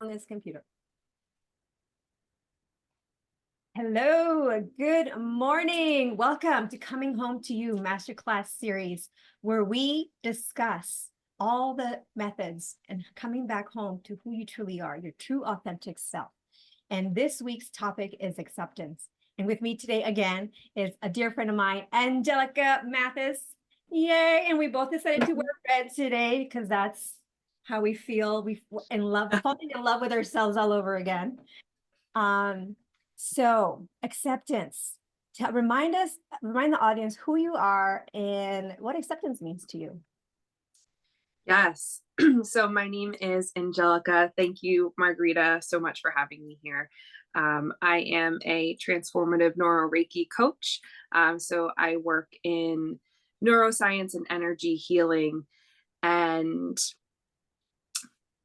on this computer. Hello, good morning. Welcome to Coming Home to You Masterclass series, where we discuss all the methods and coming back home to who you truly are, your true authentic self. And this week's topic is acceptance. And with me today again is a dear friend of mine, Angelica Mathis. Yay! And we both decided to wear red today because that's how we feel. We falling in love with ourselves all over again. So acceptance. Remind the audience who you are and what acceptance means to you. Yes. So my name is Angelica. Thank you, Margarita, so much for having me here. I am a transformative neuro Reiki coach. So I work in neuroscience and energy healing. And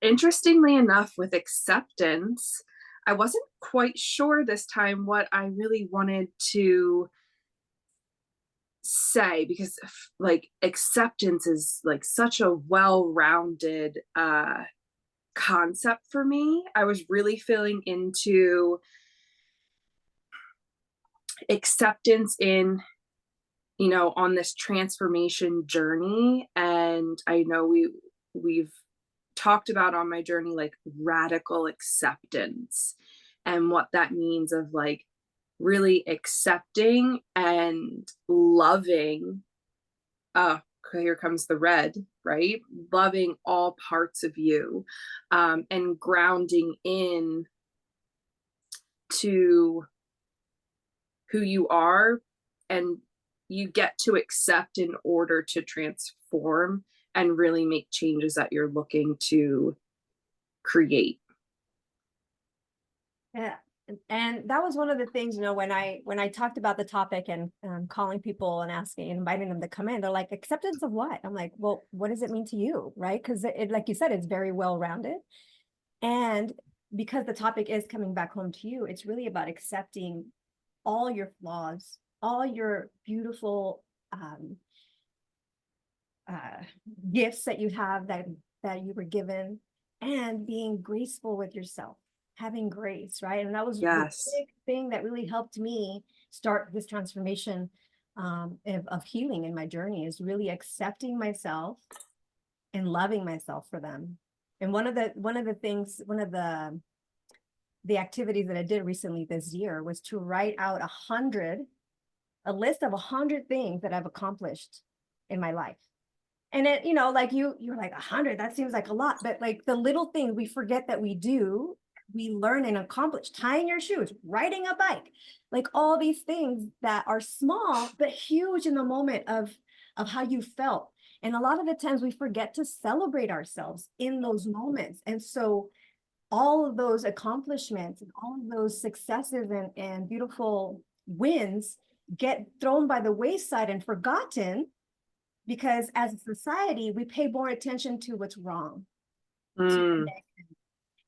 interestingly enough, with acceptance, I wasn't quite sure this time what I really wanted to say, because like acceptance is like such a well-rounded concept for me. I was really feeling into acceptance in, on this transformation journey. And I know we've talked about on my journey like radical acceptance and what that means of like really accepting and loving. Here comes the red, right? Loving all parts of you, and grounding in to who you are, and you get to accept in order to transform and really make changes that you're looking to create. Yeah. And that was one of the things, when I talked about the topic and calling people and inviting them to come in, they're like, acceptance of what? I'm like, well, what does it mean to you? Right? Because it, like you said, it's very well-rounded. And because the topic is coming back home to you, it's really about accepting all your flaws, all your beautiful gifts that you have that you were given, and being graceful with yourself. Having grace, right? And that was Yes. the big thing that really helped me start this transformation of healing in my journey, is really accepting myself and loving myself for them. And one of the activities that I did recently this year was to write out a list of 100 things that I've accomplished in my life. And it, like you're like 100, that seems like a lot, but like the little things we forget that we learn and accomplish: tying your shoes, riding a bike, like all these things that are small but huge in the moment of how you felt. And a lot of the times we forget to celebrate ourselves in those moments. And so all of those accomplishments and all of those successes and beautiful wins get thrown by the wayside and forgotten, because as a society, we pay more attention to what's wrong.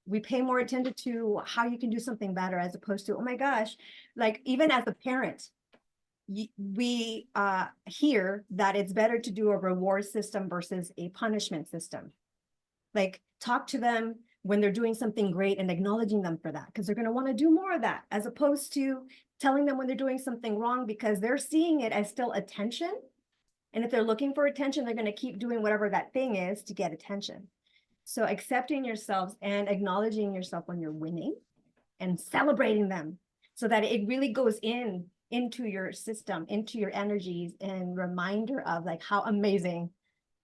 We pay more attention to how you can do something better, as opposed to, oh my gosh, like even as a parent, we hear that it's better to do a reward system versus a punishment system. Like, talk to them when they're doing something great and acknowledging them for that, because they're going to want to do more of that, as opposed to telling them when they're doing something wrong, because they're seeing it as still attention. And if they're looking for attention, they're going to keep doing whatever that thing is to get attention. So accepting yourselves and acknowledging yourself when you're winning and celebrating them, so that it really goes into your system, into your energies, and reminder of like how amazing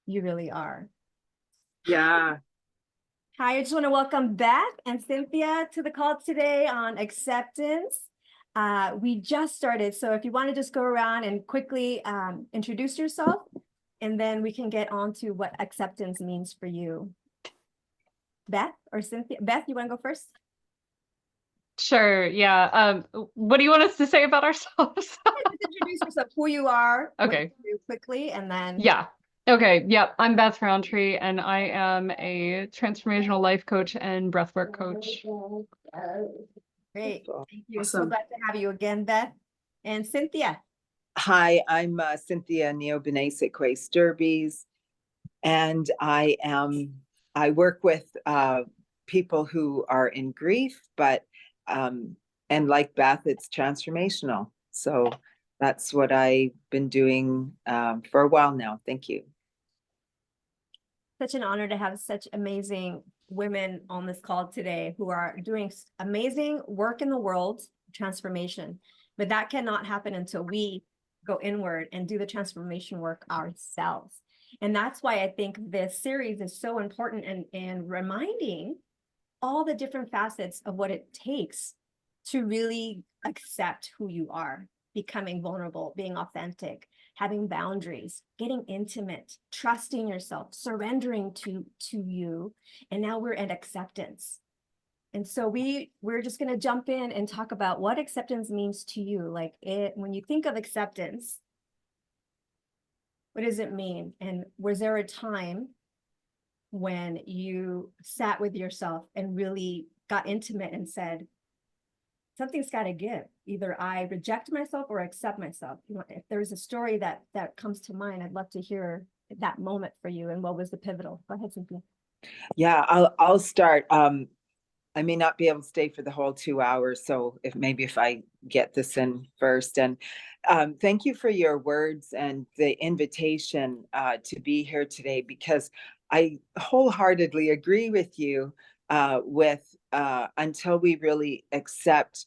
you really are. Yeah. Hi, I just want to welcome Beth and Cynthia to the call today on acceptance. We just started, so if you want to just go around and quickly introduce yourself, and then we can get on to what acceptance means for you. Beth or Cynthia? Beth, you want to go first? Sure. Yeah. What do you want us to say about ourselves? Just introduce yourself, who you are. Okay. What you do quickly, and then. Yeah. Okay. Yep. I'm Beth Roundtree, and I am a transformational life coach and breathwork coach. Great. Thank you. Awesome. So glad to have you again, Beth. And Cynthia. Hi, I'm Cynthia Neobenese-Derbies, and I work with people who are in grief, but and like Beth, it's transformational. So that's what I've been doing for a while now. Thank you. Such an honor to have such amazing women on this call today who are doing amazing work in the world, transformation. But that cannot happen until we go inward and do the transformation work ourselves. And that's why I think this series is so important and reminding all the different facets of what it takes to really accept who you are, becoming vulnerable, being authentic, having boundaries, getting intimate, trusting yourself, surrendering to you. And now we're at acceptance. And so we're just going to jump in and talk about what acceptance means to you. Like when you think of acceptance, what does it mean? And was there a time when you sat with yourself and really got intimate and said, something's got to give. Either I reject myself or accept myself. You know, if there's a story that comes to mind, I'd love to hear that moment for you. And what was the pivotal? Go ahead, Cynthia. Yeah, I'll start. I may not be able to stay for the whole 2 hours, so if I get this in first. And thank you for your words and the invitation to be here today, because I wholeheartedly agree with you with until we really accept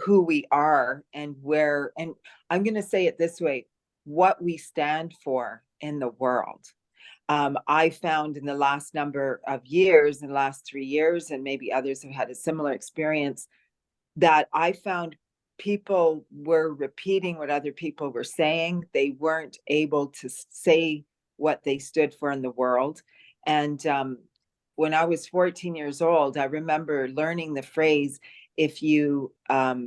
who we are and where, and I'm going to say it this way, what we stand for in the world. I found in the last number of years, in the last 3 years, and maybe others have had a similar experience, that I found people were repeating what other people were saying. They weren't able to say what they stood for in the world. And when I was 14 years old, I remember learning the phrase, if you, how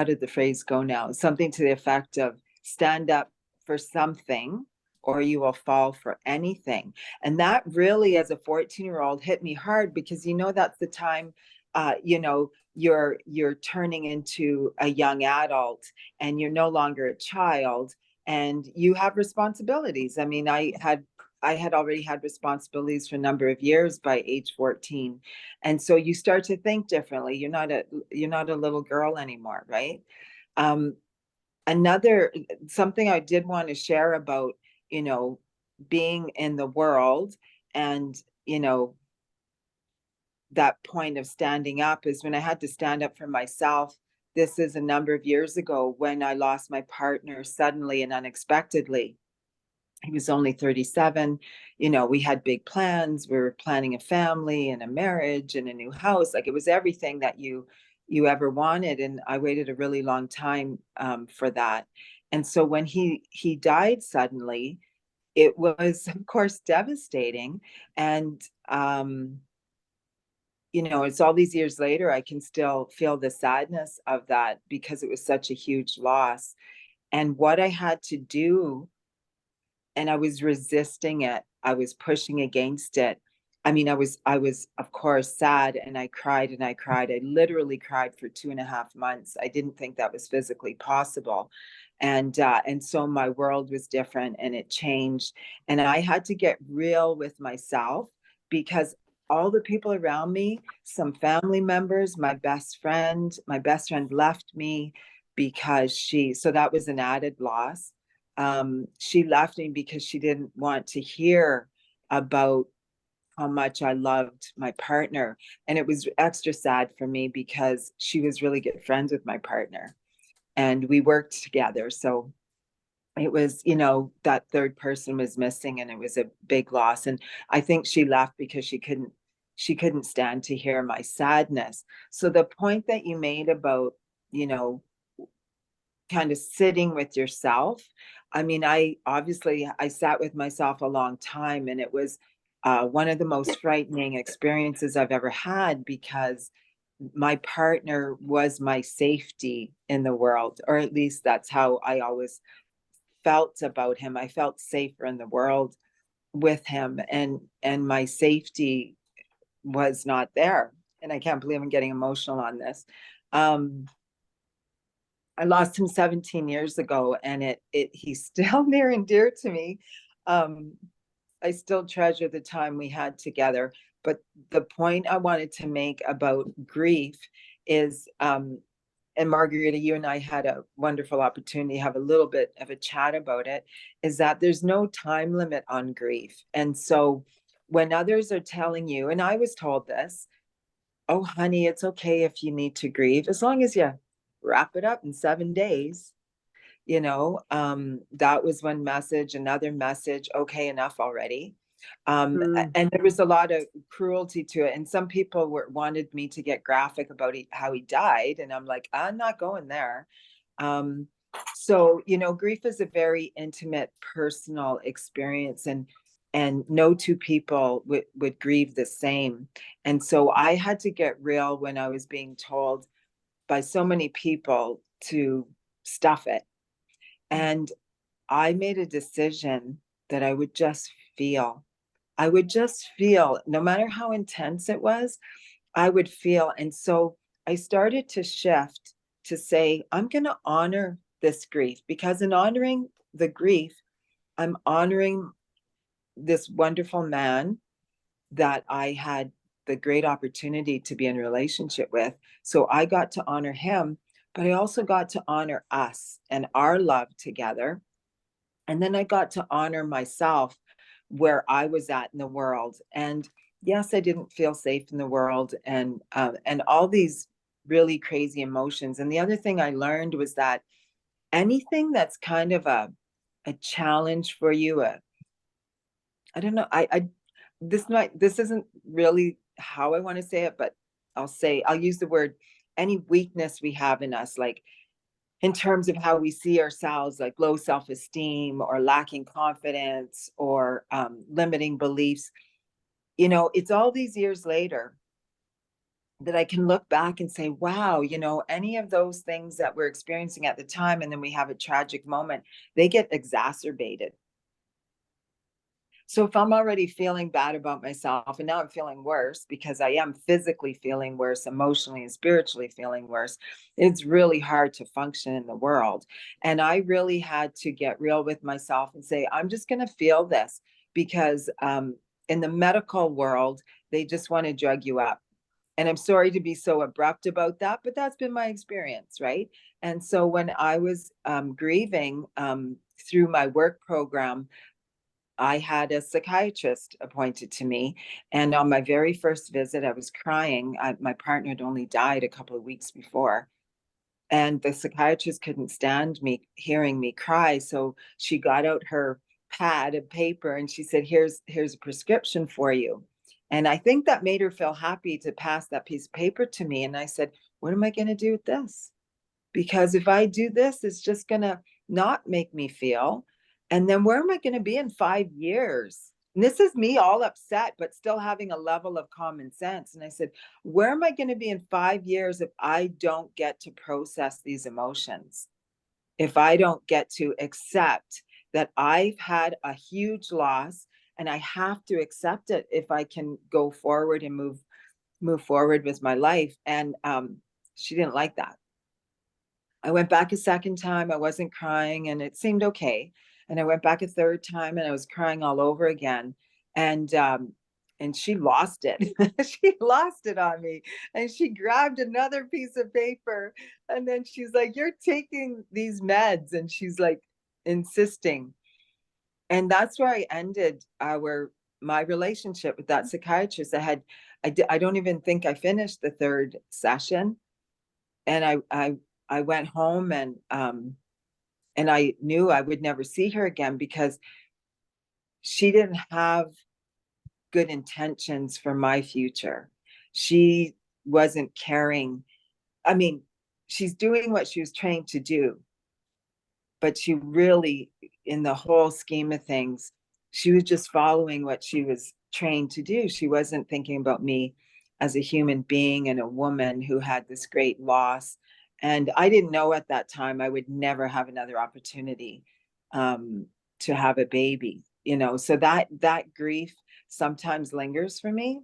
did the phrase go now? Something to the effect of stand up for something or you will fall for anything. And that really, as a 14-year-old, hit me hard, because that's the time you're turning into a young adult and you're no longer a child and you have responsibilities. I mean, I had already had responsibilities for a number of years by age 14. And so you start to think differently. You're not a little girl anymore, right? Something I did want to share about, being in the world and, that point of standing up is when I had to stand up for myself. This is a number of years ago when I lost my partner suddenly and unexpectedly. He was only 37. We had big plans. We were planning a family and a marriage and a new house. Like, it was everything that you ever wanted. And I waited a really long time for that. And so when he died suddenly, it was, of course, devastating. And it's all these years later, I can still feel the sadness of that, because it was such a huge loss. And what I had to do, and I was resisting it, I was pushing against it. I mean, I was of course sad, and I cried and I cried. I literally cried for 2.5 months. I didn't think that was physically possible. And so my world was different and it changed. And I had to get real with myself, because all the people around me, some family members, my best friend left me because so that was an added loss. She left me because she didn't want to hear about how much I loved my partner. And it was extra sad for me because she was really good friends with my partner and we worked together. So it was, that third person was missing, and it was a big loss. And I think she left because she couldn't stand to hear my sadness. So the point that you made about, kind of sitting with yourself. I mean, I sat with myself a long time, and it was one of the most frightening experiences I've ever had, because my partner was my safety in the world, or at least that's how I always felt about him. I felt safer in the world with him, and my safety was not there. And I can't believe I'm getting emotional on this. I lost him 17 years ago, and he's still near and dear to me. still treasure the time we had together. But the point I wanted to make about grief is, and Margarita, you and I had a wonderful opportunity to have a little bit of a chat about it, is that there's no time limit on grief. And so when others are telling you, and I was told this, oh, honey, it's okay if you need to grieve, as long as you wrap it up in 7 days. That was one message. Another message, okay, enough already. Mm. And there was a lot of cruelty to it, and some people wanted me to get graphic about how he died, and I'm like, I'm not going there. So grief is a very intimate, personal experience, and no two people would grieve the same. And so I had to get real when I was being told by so many people to stuff it. And I made a decision that I would just feel. I would just feel, no matter how intense it was, I would feel. And so I started to shift to say, I'm going to honor this grief, because in honoring the grief, I'm honoring this wonderful man that I had the great opportunity to be in a relationship with. So I got to honor him, but I also got to honor us and our love together. And then I got to honor myself where I was at in the world. And yes, I didn't feel safe in the world, and all these really crazy emotions. And the other thing I learned was that anything that's kind of a challenge for you, I don't know, this isn't really how I want to say it, but I'll use the word, any weakness we have in us, like in terms of how we see ourselves, like low self-esteem or lacking confidence or limiting beliefs. It's all these years later that I can look back and say, wow, any of those things that we're experiencing at the time, and then we have a tragic moment, they get exacerbated. So if I'm already feeling bad about myself, and now I'm feeling worse because I am physically feeling worse, emotionally and spiritually feeling worse, it's really hard to function in the world. And I really had to get real with myself and say, I'm just going to feel this, because in the medical world, they just want to drug you up. And I'm sorry to be so abrupt about that, but that's been my experience, right? And so when I was grieving through my work program, I had a psychiatrist appointed to me. And on my very first visit, I was crying. My partner had only died a couple of weeks before. And the psychiatrist couldn't stand me hearing me cry. So she got out her pad of paper and she said, here's a prescription for you. And I think that made her feel happy to pass that piece of paper to me. And I said, what am I going to do with this? Because if I do this, it's just going to not make me feel. And then where am I going to be in 5 years? And this is me all upset, but still having a level of common sense. And I said, where am I going to be in 5 years if I don't get to process these emotions? If I don't get to accept that I've had a huge loss, and I have to accept it if I can go forward and move forward with my life. And she didn't like that. I went back a second time. I wasn't crying and it seemed okay. And I went back a third time and I was crying all over again. And she lost it. She lost it on me. And she grabbed another piece of paper. And then she's like, you're taking these meds. And she's like insisting. And that's where I ended my relationship with that psychiatrist. I don't even think I finished the third session. And I went home, and I knew I would never see her again, because she didn't have good intentions for my future. She wasn't caring. I mean, she's doing what she was trained to do, but she really, in the whole scheme of things, she was just following what she was trained to do. She wasn't thinking about me as a human being and a woman who had this great loss. And I didn't know at that time I would never have another opportunity to have a baby, so that grief sometimes lingers for me,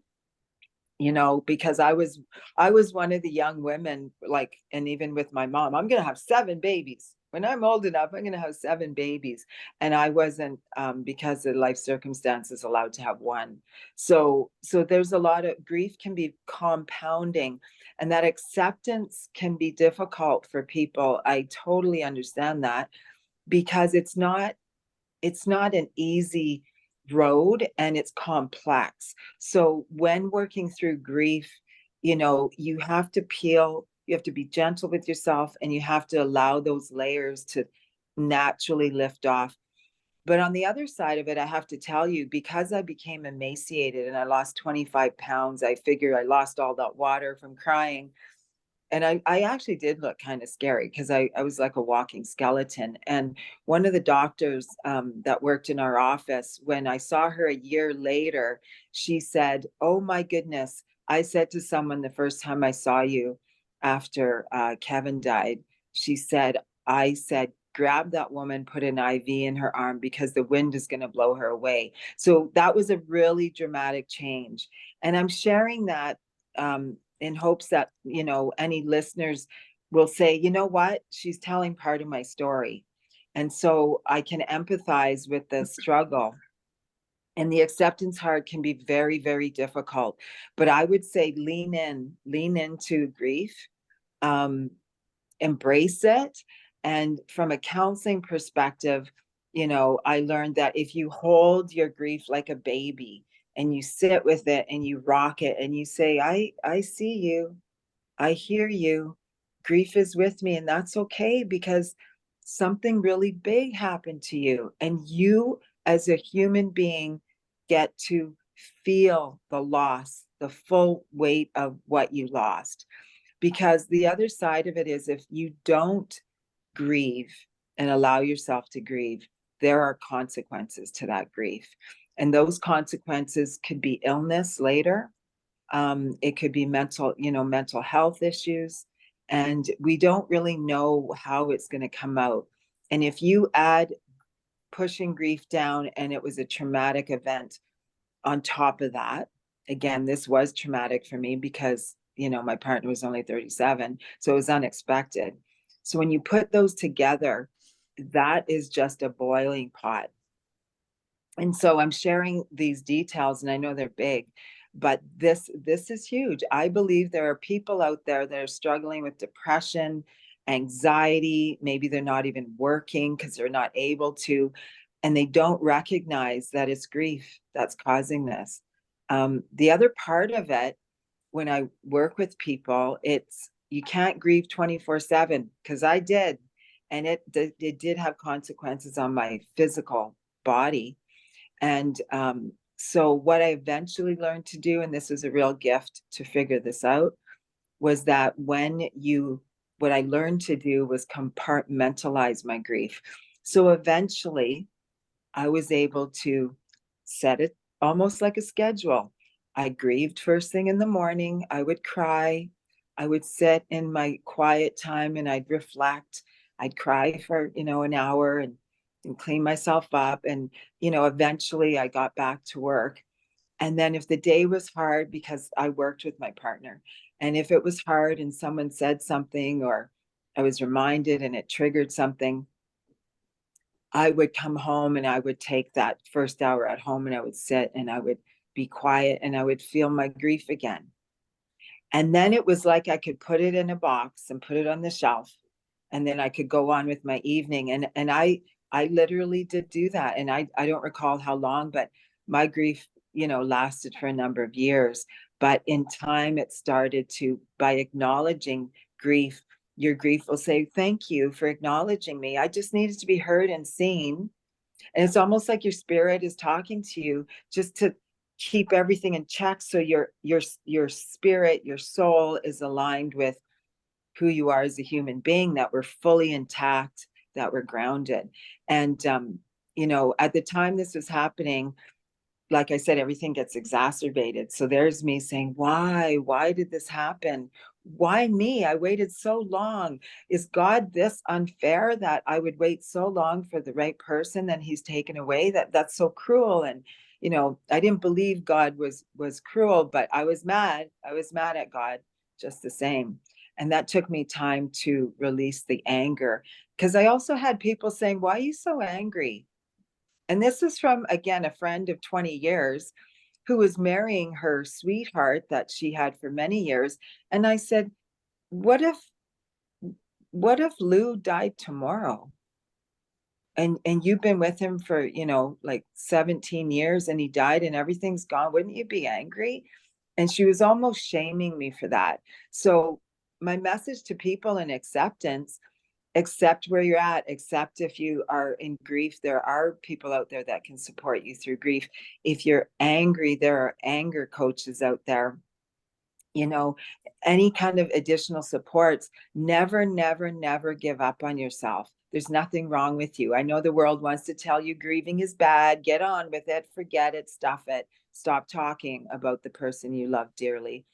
because I was one of the young women, like, and even with my mom, I'm going to have 7 babies. when I'm old enough, I'm going to have 7 babies. And I wasn't, because of life circumstances, allowed to have one. So there's a lot of grief can be compounding, and that acceptance can be difficult for people. I totally understand that, because it's not an easy road, and it's complex. So when working through grief, you have to you have to be gentle with yourself, and you have to allow those layers to naturally lift off. But on the other side of it, I have to tell you, because I became emaciated and I lost 25 pounds, I figure I lost all that water from crying. And I actually did look kind of scary, because I was like a walking skeleton. And one of the doctors that worked in our office, when I saw her a year later, she said, "Oh my goodness." I said to someone the first time I saw you after Kevin died, I said, "Grab that woman, put an IV in her arm, because the wind is going to blow her away." So that was a really dramatic change. And I'm sharing that in hopes that, any listeners will say, "You know what? She's telling part of my story." And so I can empathize with the struggle. And the acceptance hard can be very, very difficult. But I would say lean into grief, um, embrace it. And from a counseling perspective, I learned that if you hold your grief like a baby, and you sit with it and you rock it and you say, I see you, I hear you, grief is with me, and that's okay, because something really big happened to you. And you, as a human being, get to feel the loss, the full weight of what you lost. Because the other side of it is, if you don't grieve and allow yourself to grieve, there are consequences to that grief. And those consequences could be illness later. It could be mental health issues. And we don't really know how it's going to come out. And if you add pushing grief down, and it was a traumatic event on top of that, again, this was traumatic for me, because, my partner was only 37. So it was unexpected. So when you put those together, that is just a boiling pot. And so I'm sharing these details, and I know they're big, but this is huge. I believe there are people out there that are struggling with depression, anxiety. Maybe they're not even working because they're not able to, and they don't recognize that it's grief that's causing this. The other part of it, when I work with people, it's, you can't grieve 24/7, because I did, and it did have consequences on my physical body. And so what I eventually learned to do, and this was a real gift to figure this out, was that what I learned to do was compartmentalize my grief. So eventually I was able to set it almost like a schedule. I grieved first thing in the morning. I would cry. I would sit in my quiet time and I'd reflect. I'd cry for, an hour, and clean myself up. And, eventually I got back to work. And then if the day was hard, because I worked with my partner, and if it was hard and someone said something, or I was reminded and it triggered something, I would come home and I would take that first hour at home, and I would sit and I would be quiet, and I would feel my grief again. And then it was like I could put it in a box and put it on the shelf, and then I could go on with my evening. And I literally did do that. And I don't recall how long, but my grief, lasted for a number of years. But in time, it started to, by acknowledging grief, your grief will say, "Thank you for acknowledging me. I just needed to be heard and seen." And it's almost like your spirit is talking to you, just to keep everything in check, so your spirit, your soul is aligned with who you are as a human being, that we're fully intact, that we're grounded. And at the time this was happening, like I said, everything gets exacerbated. So there's me saying, why did this happen? Why me? I waited so long. Is God this unfair, that I would wait so long for the right person, then he's taken away? That's so cruel. And I didn't believe God was cruel, but I was mad at God just the same. And that took me time to release the anger, because I also had people saying, why are you so angry? And this is from, again, a friend of 20 years who was marrying her sweetheart that she had for many years. And I said, what if Lou died tomorrow? And you've been with him for, like 17 years, and he died and everything's gone. Wouldn't you be angry? And she was almost shaming me for that. So my message to people in acceptance: accept where you're at, accept if you are in grief. There are people out there that can support you through grief. If you're angry, there are anger coaches out there. Any kind of additional supports. Never, never, never give up on yourself. There's nothing wrong with you. I know the world wants to tell you grieving is bad. Get on with it, forget it, stuff it. Stop talking about the person you love dearly.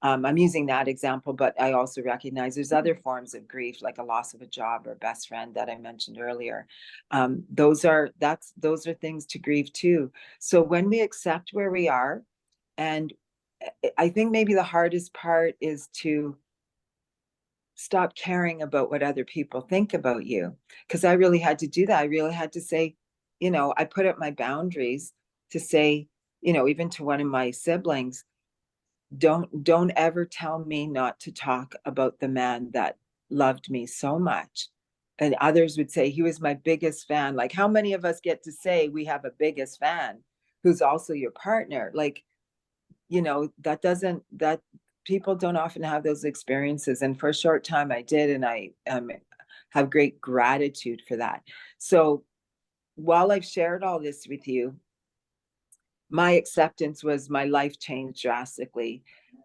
I'm using that example, but I also recognize there's other forms of grief, like a loss of a job or a best friend that I mentioned earlier. Those are things to grieve too. So when we accept where we are, and I think maybe the hardest part is to stop caring about what other people think about you. Because I really had to do that. I really had to say, I put up my boundaries to say, even to one of my siblings, don't ever tell me not to talk about the man that loved me so much. And others would say he was my biggest fan. Like, how many of us get to say we have a biggest fan who's also your partner? Like, that people don't often have those experiences. And for a short time I did, and I have great gratitude for that. So while I've shared all this with you, my acceptance was my life changed drastically.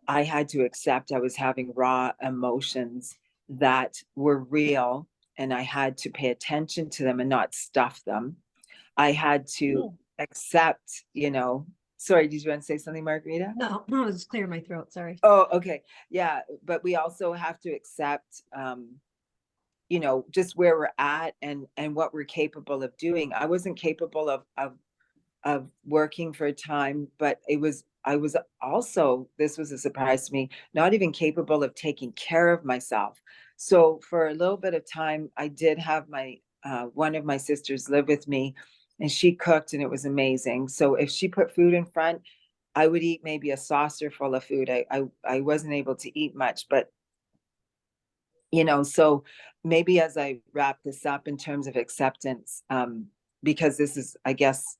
I had to accept I was having raw emotions that were real, and I had to pay attention to them and not stuff them. I had to accept, sorry, did you want to say something, Margarita? No, I was clearing my throat. Sorry. Oh, okay. Yeah. But we also have to accept, just where we're at and what we're capable of doing. I wasn't capable of working for a time, but I was also, this was a surprise to me, not even capable of taking care of myself. So for a little bit of time, I did have one of my sisters live with me, and she cooked, and it was amazing. So if she put food in front, I would eat maybe a saucer full of food. I wasn't able to eat much, but so maybe as I wrap this up in terms of acceptance, because this is, I guess,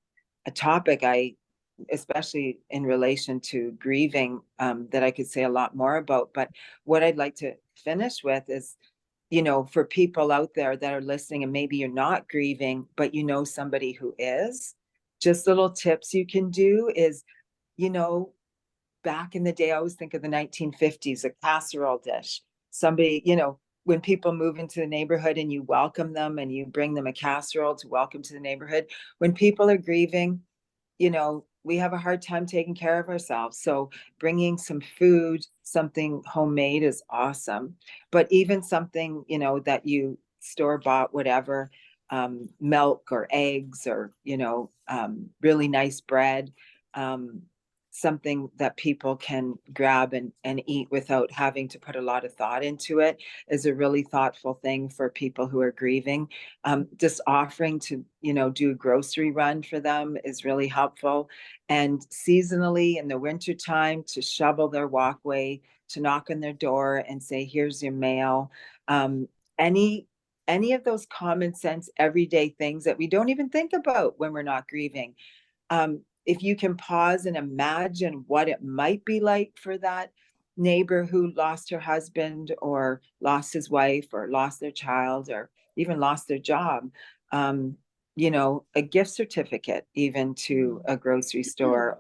a topic especially in relation to grieving, that I could say a lot more about. But what I'd like to finish with is, for people out there that are listening, and maybe you're not grieving, but somebody who is, just little tips you can do is, back in the day, I always think of the 1950s, a casserole dish. Somebody, when people move into the neighborhood and you welcome them and you bring them a casserole to welcome to the neighborhood. When people are grieving, we have a hard time taking care of ourselves. So bringing some food, something homemade is awesome. But even something, that you store bought, whatever, milk or eggs or, really nice bread, something that people can grab and eat without having to put a lot of thought into it is a really thoughtful thing for people who are grieving. Just offering to, do a grocery run for them is really helpful. And seasonally in the wintertime, to shovel their walkway, to knock on their door and say, here's your mail. Any of those common sense, everyday things that we don't even think about when we're not grieving. If you can pause and imagine what it might be like for that neighbor who lost her husband or lost his wife or lost their child or even lost their job, a gift certificate, even to a grocery store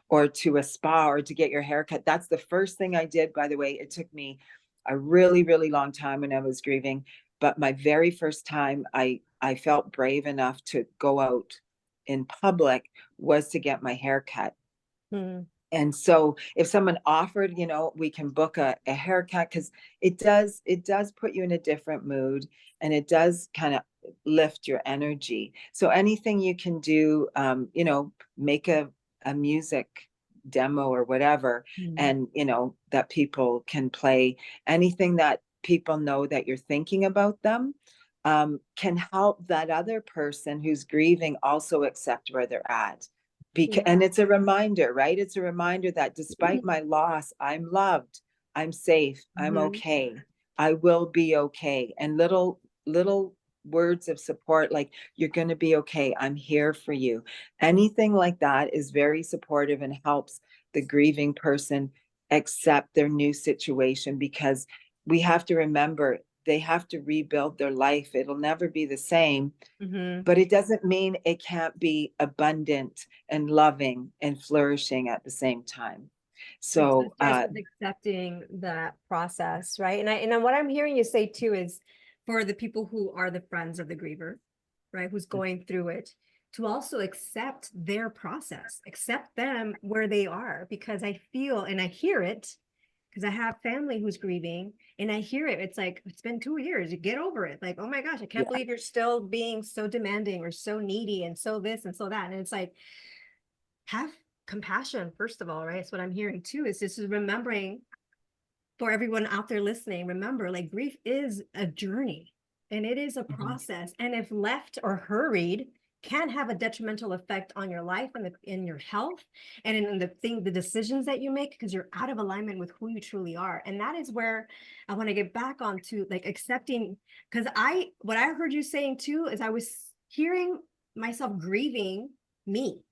or to a spa or to get your hair cut. That's the first thing I did, by the way. It took me a really, really long time when I was grieving, but my very first time I felt brave enough to go out in public was to get my hair cut. And so if someone offered, we can book a haircut, because it does put you in a different mood, and it does kind of lift your energy. So anything you can do, make a music demo or whatever, Mm. and that people can play anything that people know that you're thinking about them, can help that other person who's grieving also accept where they're at. And it's a reminder, right? It's a reminder that despite my loss, I'm loved, I'm safe, I'm Mhm. okay, I will be okay. And little words of support, like, you're going to be okay, I'm here for you. Anything like that is very supportive and helps the grieving person accept their new situation, because we have to remember they have to rebuild their life. It'll never be the same, Mhm. but it doesn't mean it can't be abundant and loving and flourishing at the same time. So It starts with accepting that process, right? And then what I'm hearing you say too is, for the people who are the friends of the griever, right, who's going through it, to also accept their process, accept them where they are, because I feel and I hear it, because I have family who's grieving, and I hear it. It's like, it's been 2 years, you get over it. Like, oh my gosh, I can't Yeah. believe you're still being so demanding or so needy and so this and so that. And it's like, have compassion, first of all, right? It's what I'm hearing too, is this is remembering, for everyone out there listening, remember, like, grief is a journey and it is a process. And if left or hurried, can have a detrimental effect on your life and in your health and in the decisions that you make, because you're out of alignment with who you truly are. And that is where I want to get back onto, like, accepting, because what I heard you saying too is I was hearing myself grieving me,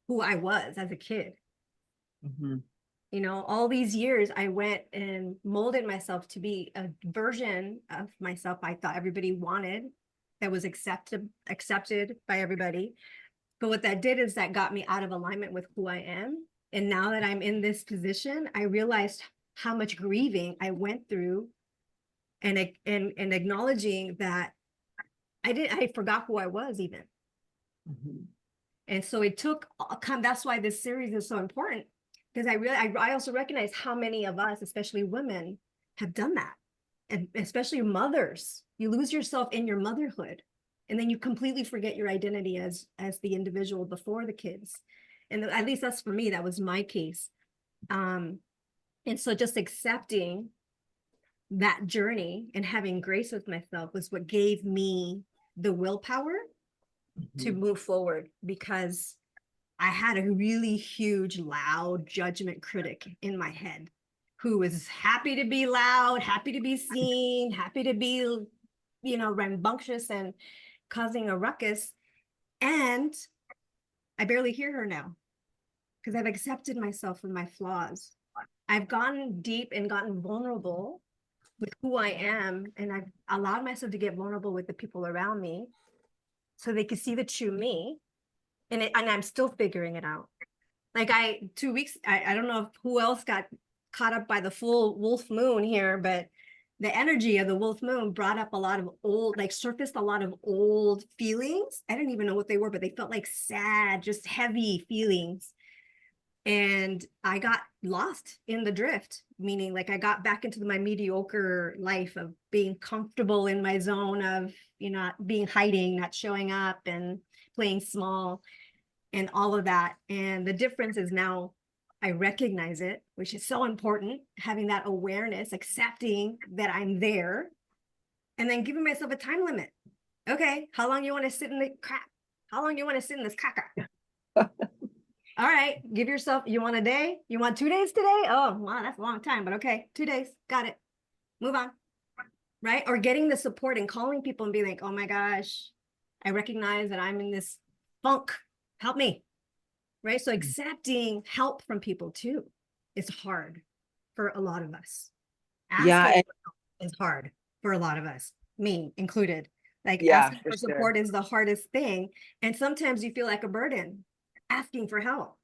who I was as a kid. Mhm. All these years I went and molded myself to be a version of myself I thought everybody wanted, that was accepted by everybody. But what that did is that got me out of alignment with who I am. And now that I'm in this position, I realized how much grieving I went through, and acknowledging that I forgot who I was even. Mhm. And so it took, that's why this series is so important, because I also recognize how many of us, especially women, have done that. And especially mothers, you lose yourself in your motherhood, and then you completely forget your identity as the individual before the kids. And at least that's for me, that was my case. And so just accepting that journey and having grace with myself was what gave me the willpower to Mhm. move forward, because I had a really huge, loud judgment critic in my head who was happy to be loud, happy to be seen, happy to be, rambunctious and causing a ruckus. And I barely hear her now, because I've accepted myself and my flaws. I've gone deep and gotten vulnerable with who I am, and I've allowed myself to get vulnerable with the people around me so they could see the true me. And I'm still figuring it out. Like 2 weeks, I don't know if who else got caught up by the full wolf moon here, but the energy of the wolf moon brought up a lot of surfaced a lot of old feelings. I didn't even know what they were, but they felt like sad, just heavy feelings. And I got lost in the drift, meaning like I got back into my mediocre life of being comfortable in my zone of, not being hiding, not showing up and playing small and all of that. And the difference is now I recognize it, which is so important, having that awareness, accepting that I'm there, and then giving myself a time limit. Okay, how long you want to sit in the crap? How long you want to sit in this caca? All right, give yourself, you want a day? You want 2 days today? Oh, wow, that's a long time, but okay, 2 days, got it. Move on, right? Or getting the support and calling people and being like, oh my gosh, I recognize that I'm in this funk. Help me. Right? So accepting help from people too is hard for a lot of us. Yeah. Asking for help is hard for a lot of us, me included. Like Yeah, asking for for sure. support is the hardest thing. And sometimes you feel like a burden asking for help.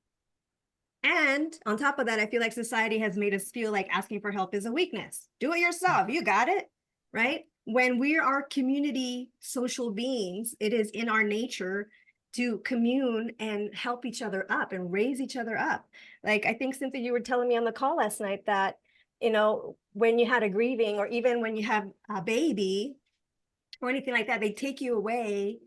And on top of that, I feel like society has made us feel like asking for help is a weakness. Do it yourself. You got it. Right? When we are community social beings, it is in our nature to commune and help each other up and raise each other up. Like, I think, Cynthia, you were telling me on the call last night that, when you had a grieving, or even when you have a baby or anything like that, they take you away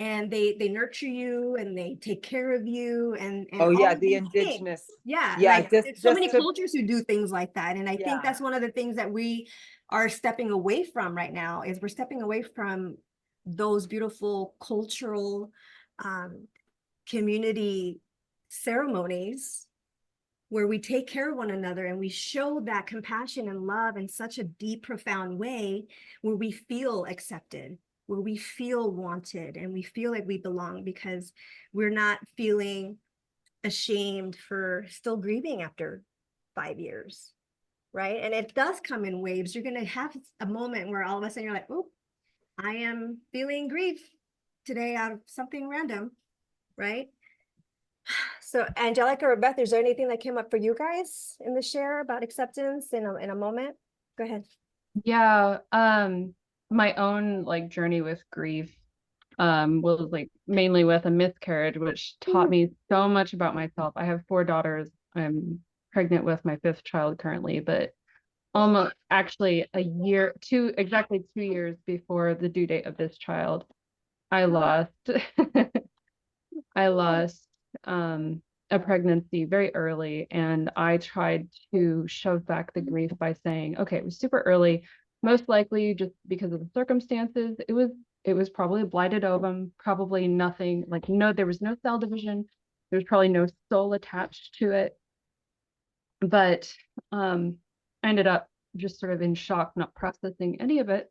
and they nurture you and they take care of you and Oh all yeah, of the these things. indigenous. Yeah, Yeah, like just there's so many to, cultures who do things like that. And I think Yeah. that's one of the things that we are stepping away from right now, is we're stepping away from those beautiful cultural community ceremonies where we take care of one another and we show that compassion and love in such a deep, profound way, where we feel accepted, where we feel wanted, and we feel like we belong, because we're not feeling ashamed for still grieving after 5 years, right? And it does come in waves. You're going to have a moment where all of a sudden you're like, oh, I am feeling grief today out of something random, right? So Angelica or Beth, is there anything that came up for you guys in the share about acceptance in a moment? Go ahead. Yeah, my own like journey with grief was like mainly with a miscarriage, which taught me so much about myself. I have 4 daughters. I'm pregnant with my 5th child currently, but almost actually exactly 2 years before the due date of this child, I lost I lost a pregnancy very early, and I tried to shove back the grief by saying, okay, it was super early, most likely just because of the circumstances. It was probably a blighted ovum, probably nothing, like no, there was no cell division, there was probably no soul attached to it. But I ended up just sort of in shock, not processing any of it,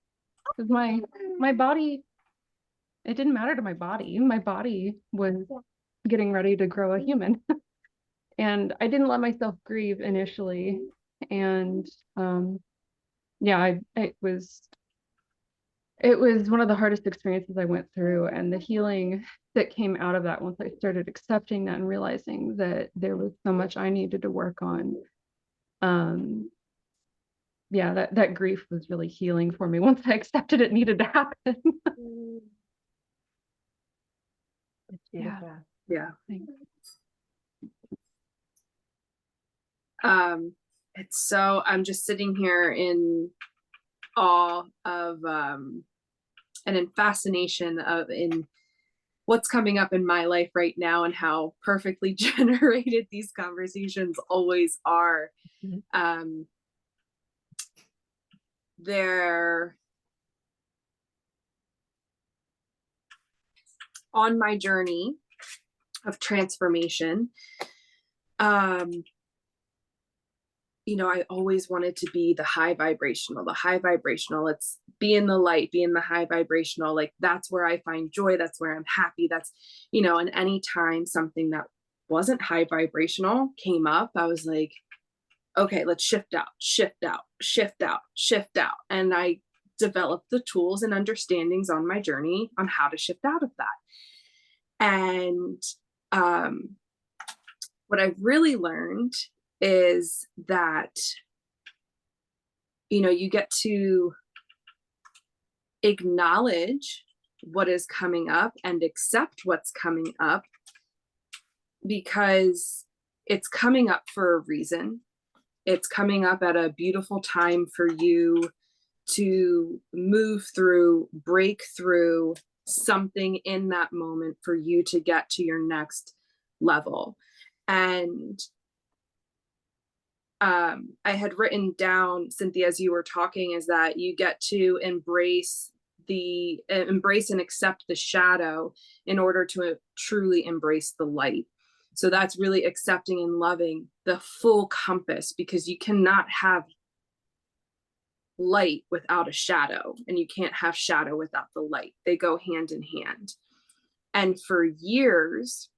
because my body, it didn't matter to my body. My body was getting ready to grow a human. And I didn't let myself grieve initially. And yeah, it was one of the hardest experiences I went through, and the healing that came out of that once I started accepting that and realizing that there was so much I needed to work on. Yeah, that grief was really healing for me once I accepted it needed to happen. It's beautiful. Yeah. Thanks. It's so, I'm just sitting here in awe of and in fascination of in what's coming up in my life right now, and how perfectly generated these conversations always are. Mhm. They're on my journey of transformation. You know, I always wanted to be the high vibrational. Let's be in the light, be in the high vibrational. Like, that's where I find joy. That's where I'm happy. That's, you know, and anytime something that wasn't high vibrational came up, I was like, okay, let's shift out, shift out, shift out, shift out. And I developed the tools and understandings on my journey on how to shift out of that. And what I've really learned is that, you know, you get to acknowledge what is coming up and accept what's coming up, because it's coming up for a reason. It's coming up at a beautiful time for you to move through, break through something in that moment for you to get to your next level. And I had written down, Cynthia, as you were talking, is that you get to embrace and accept the shadow in order to truly embrace the light. So that's really accepting and loving the full compass, because you cannot have light without a shadow, and you can't have shadow without the light. They go hand in hand. And for years,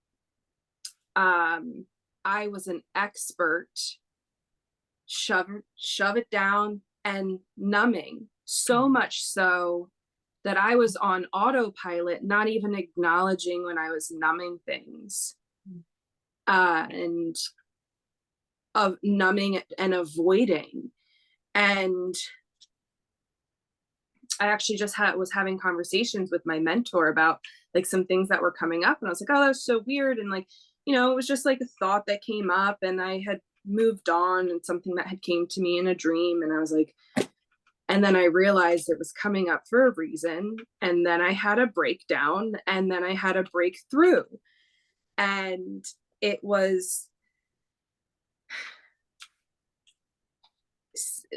I was an expert shove it down and numbing, so much so that I was on autopilot, not even acknowledging when I was numbing things, and of numbing and avoiding. And I actually just was having conversations with my mentor about like some things that were coming up, and I was like, oh, that's so weird. And like, you know, it was just like a thought that came up, and I had moved on, and something that had came to me in a dream. And I was like, And then I realized it was coming up for a reason. And then I had a breakdown, and then I had a breakthrough. And it was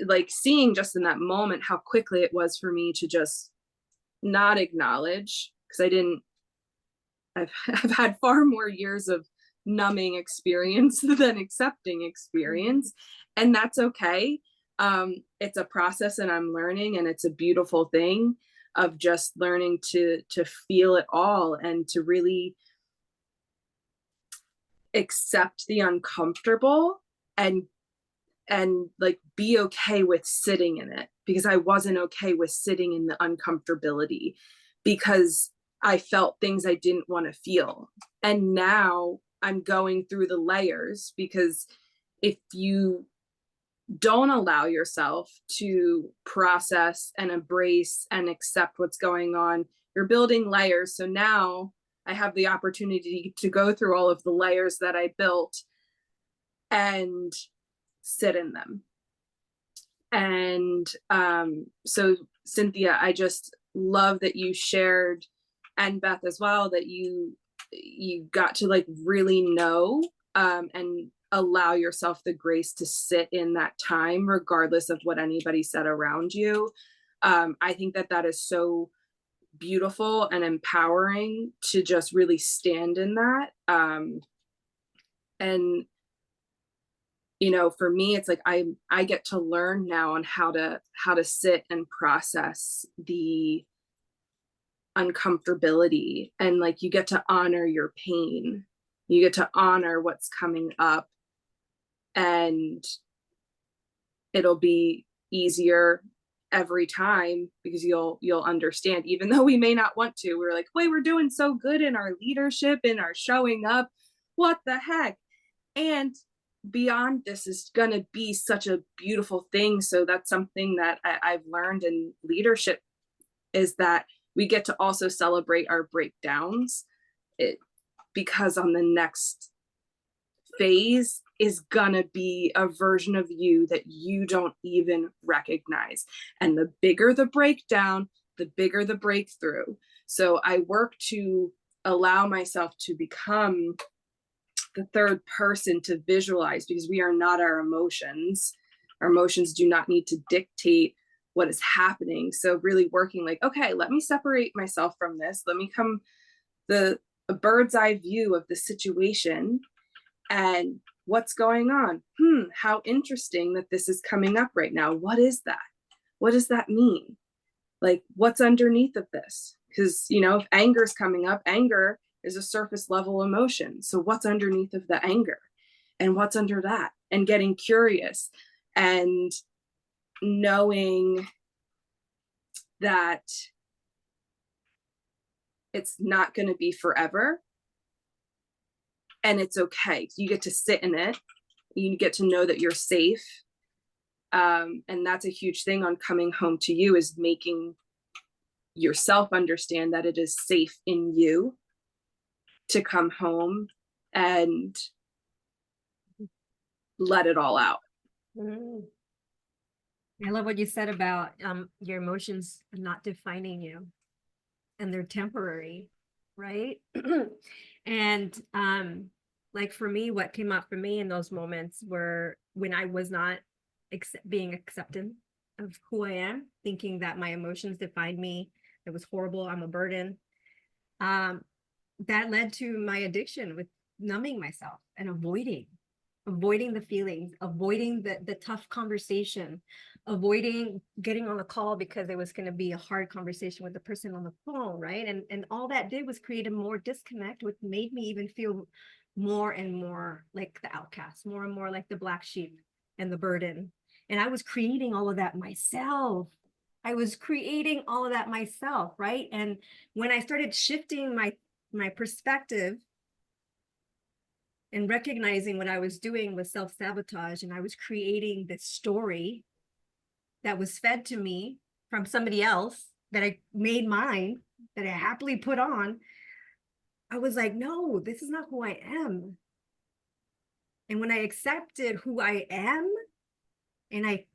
like seeing just in that moment how quickly it was for me to just not acknowledge, because I've had far more years of numbing experience than accepting experience, and that's okay. It's a process, and I'm learning, and it's a beautiful thing of just learning to feel it all and to really accept the uncomfortable and like be okay with sitting in it, because I wasn't okay with sitting in the uncomfortability because I felt things I didn't want to feel. And now I'm going through the layers, because if you don't allow yourself to process and embrace and accept what's going on, you're building layers. So now I have the opportunity to go through all of the layers that I built and sit in them. And so Cynthia, I just love that you shared, and Beth as well, that you got to like really know and allow yourself the grace to sit in that time regardless of what anybody said around you. I think that is so beautiful and empowering to just really stand in that. And you know, for me, it's like I get to learn now on how to sit and process the uncomfortability, and like you get to honor your pain, you get to honor what's coming up, and it'll be easier every time because you'll understand, even though we may not want to. We're like, wait, we're doing so good in our leadership and our showing up, what the heck? And beyond this is going to be such a beautiful thing. So that's something that I've learned in leadership, is that we get to also celebrate our breakdowns, because on the next phase is gonna be a version of you that you don't even recognize. And the bigger the breakdown, the bigger the breakthrough. So I work to allow myself to become the third person to visualize, because we are not our emotions. Our emotions do not need to dictate what is happening. So really working like, okay, let me separate myself from this. Let me come a bird's eye view of the situation and what's going on. How interesting that this is coming up right now. What is that? What does that mean? Like, what's underneath of this? Because, you know, if anger is coming up, anger is a surface level emotion. So what's underneath of the anger, and what's under that? And getting curious and knowing that it's not going to be forever, and it's okay. You get to sit in it. You get to know that you're safe. And that's a huge thing on coming home to you, is making yourself understand that it is safe in you to come home and let it all out. I love what you said about your emotions not defining you, and they're temporary, right? And like for me, what came up for me in those moments were when I was not being accepted of who I am, thinking that my emotions defined me. It was horrible. I'm a burden. That led to my addiction with numbing myself and avoiding the feelings, avoiding the tough conversation, avoiding getting on the call because it was going to be a hard conversation with the person on the phone, right? And all that did was create a more disconnect, which made me even feel more and more like the outcast, more and more like the black sheep and the burden. And I was creating all of that myself. Right? And when I started shifting my perspective and recognizing what I was doing was self-sabotage, and I was creating this story that was fed to me from somebody else that I made mine, that I happily put on, I was like, no, this is not who I am. And when I accepted who I am, and I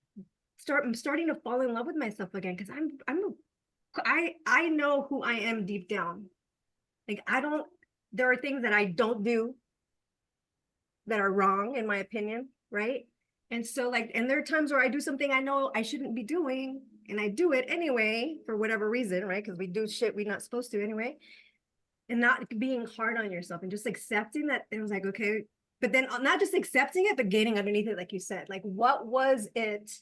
I'm starting to fall in love with myself again, because I know who I am deep down. Like, there are things that I don't do that are wrong, in my opinion, right? And so, like, and there are times where I do something I know I shouldn't be doing, and I do it anyway for whatever reason, right? Because we do shit we're not supposed to anyway. And not being hard on yourself and just accepting that. It was like, okay, but then not just accepting it, but getting underneath it, like you said. Like, what was it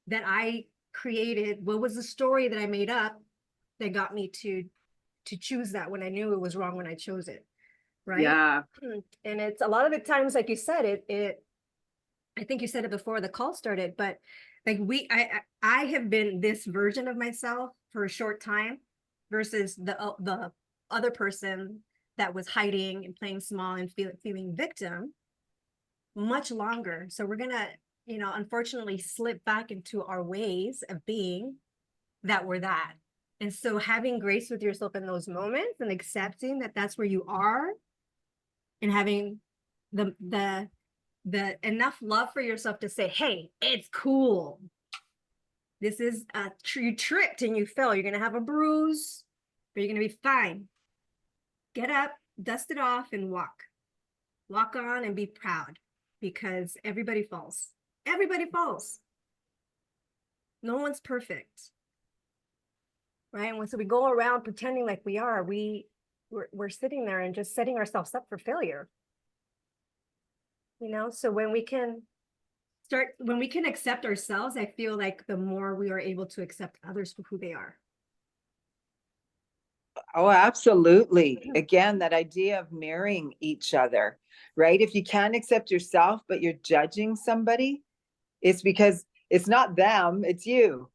that I created? What was the story that I made up that got me to choose that when I knew it was wrong when I chose it, right? Yeah. And it's a lot of the times, like you said, I think you said it before the call started, but like I have been this version of myself for a short time versus the other person that was hiding and playing small and feeling victim much longer. So we're gonna, unfortunately slip back into our ways of being that we're that. And so having grace with yourself in those moments and accepting that that's where you are, and having the enough love for yourself to say, hey, it's cool. This is you tripped and you fell. You're gonna have a bruise, but you're gonna be fine. Get up, dust it off, and walk. Walk on and be proud, because everybody falls. Everybody falls. No one's perfect, right? And so we go around pretending like we are. We're sitting there and just setting ourselves up for failure. So when we can accept ourselves, I feel like the more we are able to accept others for who they are. Oh, absolutely. Again, that idea of mirroring each other, right? If you can't accept yourself, but you're judging somebody, it's because it's not them, it's you.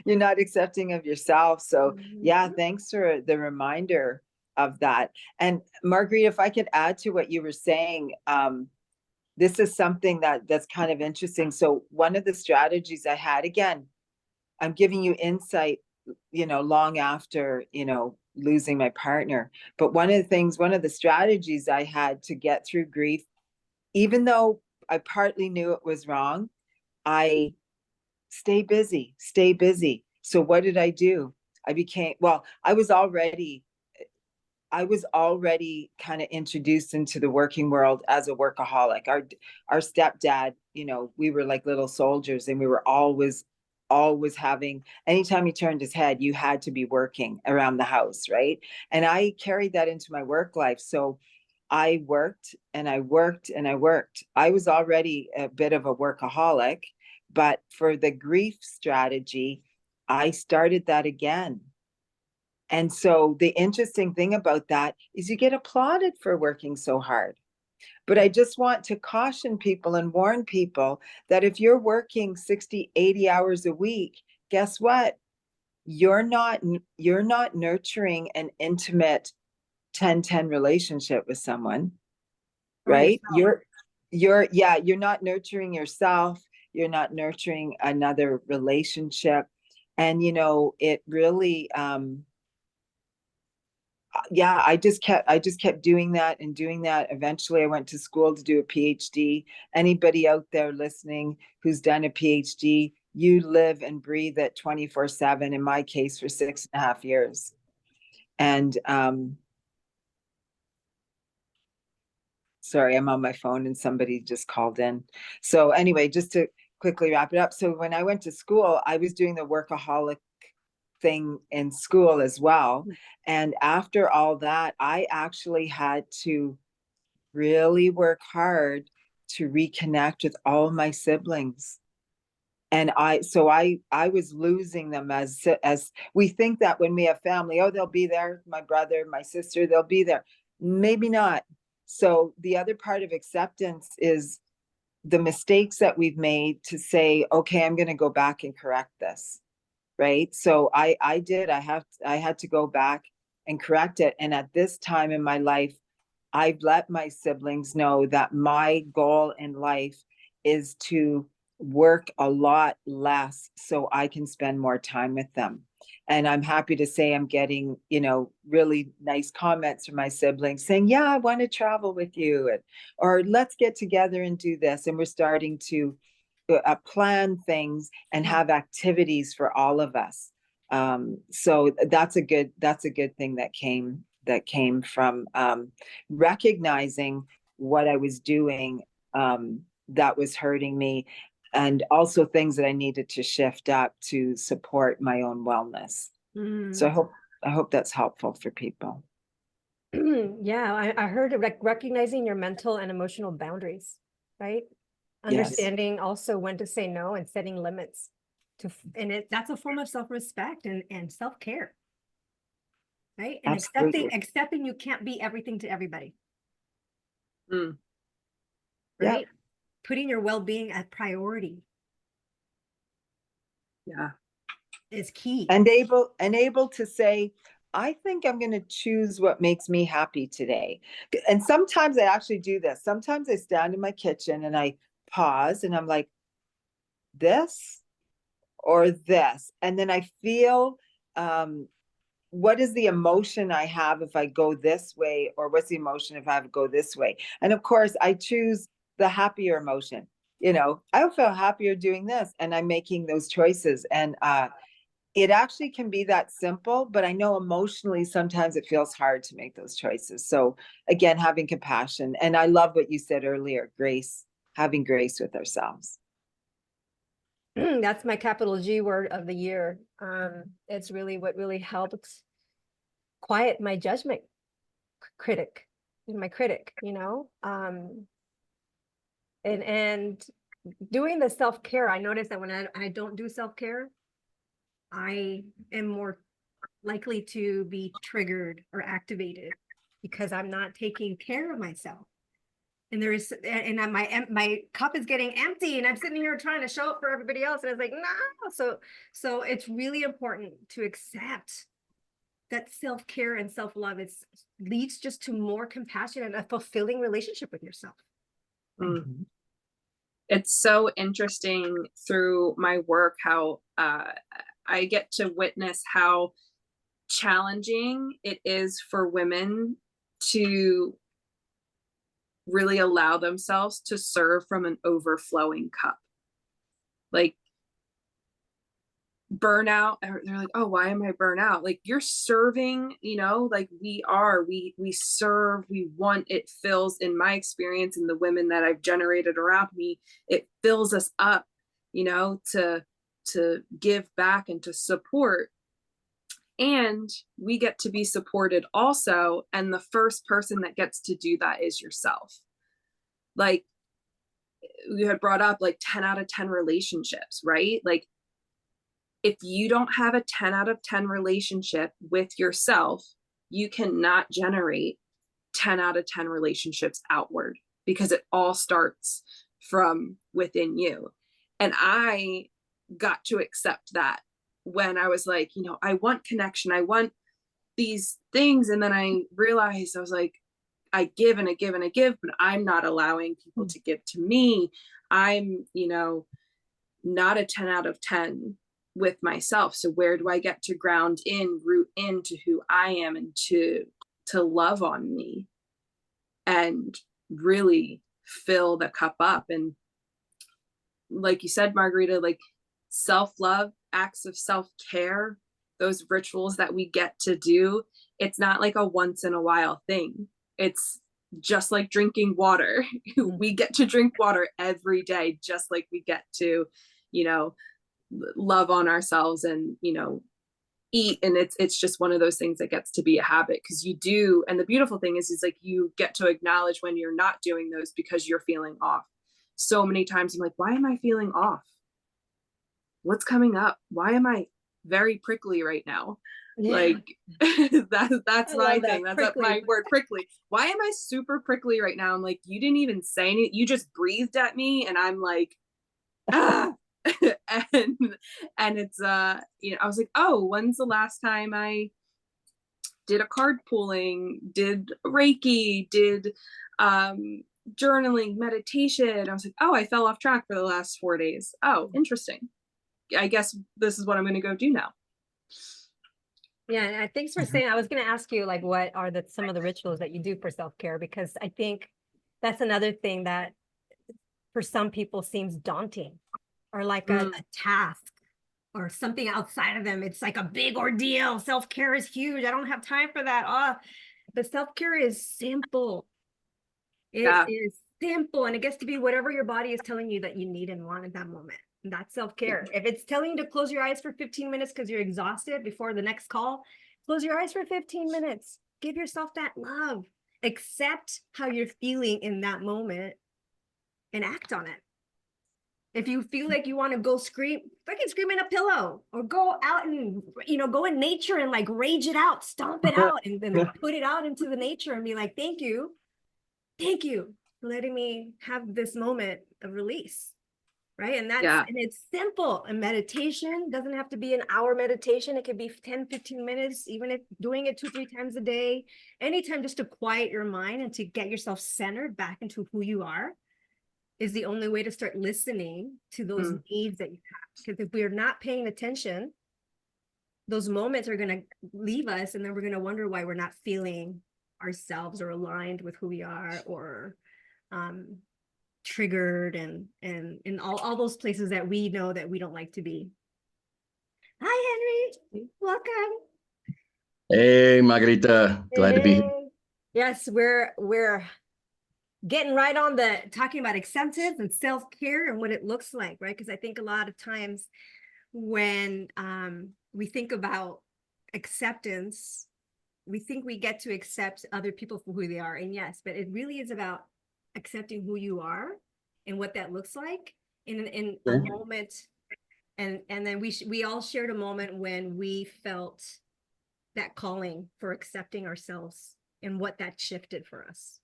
You're not accepting of yourself. So yeah, thanks for the reminder of that. And Marguerite, if I could add to what you were saying, this is something that's kind of interesting. So one of the strategies I had, again, I'm giving you insight, long after, losing my partner. But one of the strategies I had to get through grief, even though I partly knew it was wrong, I stay busy. So what did I do? I was already kind of introduced into the working world as a workaholic. Our stepdad, we were like little soldiers, and we were always having, anytime he turned his head, you had to be working around the house, right? And I carried that into my work life. So I worked and I worked and I worked. I was already a bit of a workaholic, but for the grief strategy, I started that again. And so the interesting thing about that is you get applauded for working so hard. But I just want to caution people and warn people that if you're working 60, 80 hours a week, guess what? You're not nurturing an intimate 10-10 relationship with someone, right? You're not nurturing yourself. You're not nurturing another relationship. And, it really, I just kept doing that and doing that. Eventually I went to school to do a PhD. Anybody out there listening who's done a PhD, you live and breathe it 24/7, in my case for 6.5 years. And sorry, I'm on my phone and somebody just called in. So anyway, just to quickly wrap it up. So when I went to school, I was doing the workaholic thing in school as well. And after all that, I actually had to really work hard to reconnect with all my siblings. And I was losing them as we think that when we have family, oh, they'll be there, my brother, my sister, they'll be there. Maybe not. So the other part of acceptance is the mistakes that we've made, to say, okay, I'm going to go back and correct this. Right. So I had to go back and correct it. And at this time in my life, I've let my siblings know that my goal in life is to work a lot less so I can spend more time with them. And I'm happy to say I'm getting, really nice comments from my siblings saying, yeah, I want to travel with you, or let's get together and do this. And we're starting to plan things and have activities for all of us. So that's a good thing that came from recognizing what I was doing that was hurting me, and also things that I needed to shift up to support my own wellness. So I hope that's helpful for people. Yeah, I heard it, like recognizing your mental and emotional boundaries, right? Yes. Understanding also when to say no and setting limits and that's a form of self-respect and self-care, right? And Absolutely. accepting you can't be everything to everybody, Mm. right? Yeah. Putting your well-being as priority Yeah. is key. And able to say, I think I'm going to choose what makes me happy today. And sometimes I actually do this. Sometimes I stand in my kitchen and I pause and I'm like, this or this. And then I feel, what is the emotion I have if I go this way, or what's the emotion if I go this way? And of course, I choose the happier emotion. You know, I feel happier doing this, and I'm making those choices. And it actually can be that simple, but I know emotionally sometimes it feels hard to make those choices. So again, having compassion. And I love what you said earlier, grace, having grace with ourselves. That's my capital G word of the year. It's really what really helped quiet my judgment critic, my critic, you know? And doing the self-care, I noticed that when I don't do self-care, I am more likely to be triggered or activated because I'm not taking care of myself. And my cup is getting empty, and I'm sitting here trying to show up for everybody else, and it's like, no. So it's really important to accept that self-care and self-love leads just to more compassion and a fulfilling relationship with yourself. Mm. It's so interesting through my work how I get to witness how challenging it is for women to really allow themselves to serve from an overflowing cup. Like burnout, they're like, oh, why am I burnout? Like, you're serving, you know, like we serve, we want, it fills, in my experience and the women that I've generated around me, it fills us up, you know, to give back and to support. And we get to be supported also. And the first person that gets to do that is yourself. Like you had brought up, like 10 out of 10 relationships, right? Like if you don't have a 10 out of 10 relationship with yourself, you cannot generate 10 out of 10 relationships outward, because it all starts from within you. And I got to accept that when I was like, you know, I want connection, I want these things. And then I realized, I was like, I give and I give and I give, but I'm not allowing people to give to me. I'm, you know, not a 10 out of 10 with myself. So where do I get to ground in, root into who I am, and to love on me and really fill the cup up? And like you said, Margarita, like self-love, acts of self-care, those rituals that we get to do, it's not like a once in a while thing. It's just like drinking water. We get to drink water every day, just like we get to, you know, love on ourselves and, you know, eat. And it's just one of those things that gets to be a habit, because you do. And the beautiful thing is like you get to acknowledge when you're not doing those because you're feeling off. So many times I'm like, why am I feeling off? What's coming up? Why am I very prickly right now? Yeah. Like that's my thing. That's my word, prickly. Why am I super prickly right now? I'm like, you didn't even say anything. You just breathed at me, and I'm like, ah. and it's you know, I was like, oh, when's the last time I did a card pulling, did Reiki, did journaling, meditation? I was like, oh, I fell off track for the last 4 days. Oh, interesting. I guess this is what I'm going to go do now. Yeah, and thanks for saying. I was going to ask you, like, what are some of the rituals that you do for self-care? Because I think that's another thing that for some people seems daunting, or like a task or something outside of them. It's like a big ordeal. Self-care is huge. I don't have time for that. But self-care is simple. It is simple, and it gets to be whatever your body is telling you that you need and want at that moment. And that's self-care. If it's telling you to close your eyes for 15 minutes because you're exhausted before the next call, close your eyes for 15 minutes. Give yourself that love. Accept how you're feeling in that moment and act on it. If you feel like you want to go scream, fucking scream in a pillow, or go out and, go in nature and like rage it out, stomp it out, and then put it out into the nature and be like, thank you for letting me have this moment of release. Right. And and it's simple. And meditation doesn't have to be an hour meditation. It could be 10, 15 minutes, even if doing it 2-3 times a day, anytime, just to quiet your mind and to get yourself centered back into who you are is the only way to start listening to those needs that you have. Because if we're not paying attention, those moments are going to leave us, and then we're going to wonder why we're not feeling ourselves or aligned with who we are, or triggered and in all those places that we know that we don't like to be. Hi, Henry. Welcome. Hey, Margarita. Glad to be here. Yes, we're getting right on the talking about acceptance and self-care and what it looks like, right? Because I think a lot of times when we think about acceptance, we think we get to accept other people for who they are. And yes, but it really is about accepting who you are and what that looks like in a moment. And then we all shared a moment when we felt that calling for accepting ourselves and what that shifted for us.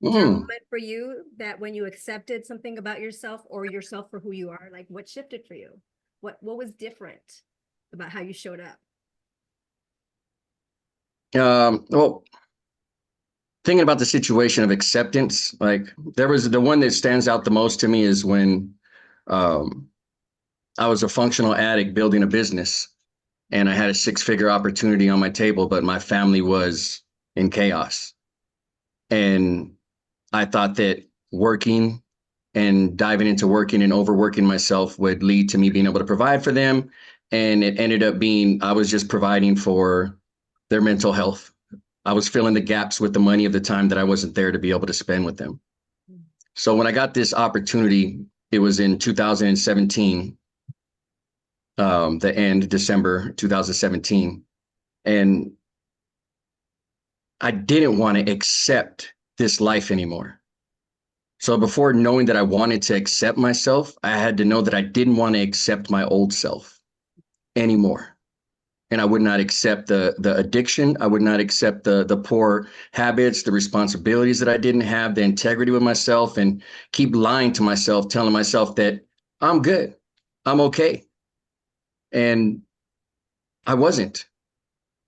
Is there a moment for you that when you accepted something about yourself or yourself for who you are, like what shifted for you? What was different about how you showed up? Well, thinking about the situation of acceptance, like there was the one that stands out the most to me is when I was a functional addict building a business, and I had a 6-figure opportunity on my table, but my family was in chaos. And I thought that working and diving into working and overworking myself would lead to me being able to provide for them. And it ended up being, I was just providing for their mental health. I was filling the gaps with the money of the time that I wasn't there to be able to spend with them. So when I got this opportunity, it was in 2017, the end, December 2017. And I didn't want to accept this life anymore. So before knowing that I wanted to accept myself, I had to know that I didn't want to accept my old self anymore. And I would not accept the addiction. I would not accept the poor habits, the responsibilities that I didn't have, the integrity with myself, and keep lying to myself, telling myself that I'm good, I'm okay. And I wasn't.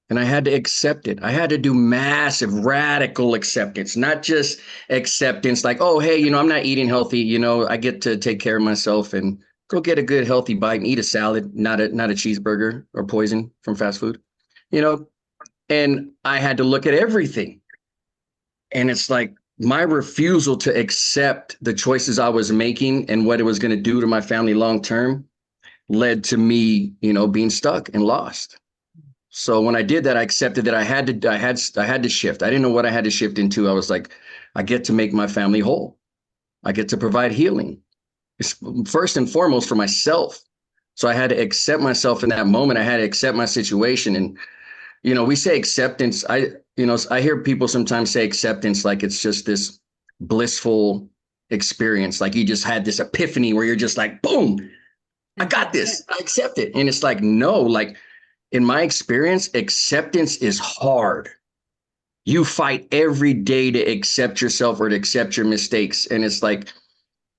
And I had to accept it. I had to do massive, radical acceptance, not just acceptance like, oh, hey, I'm not eating healthy. I get to take care of myself and go get a good, healthy bite and eat a salad, not a cheeseburger or poison from fast food, and I had to look at everything. And it's like my refusal to accept the choices I was making and what it was going to do to my family long term led to me, being stuck and lost. So when I did that, I accepted that I had to shift. I didn't know what I had to shift into. I was like, I get to make my family whole. I get to provide healing. It's first and foremost for myself. So I had to accept myself in that moment. I had to accept my situation. And, we say acceptance. I hear people sometimes say acceptance like it's just this blissful experience. Like you just had this epiphany where you're just like, boom, I got this. I accept it. And it's like, no, like, in my experience, acceptance is hard. You fight every day to accept yourself or to accept your mistakes. And it's like,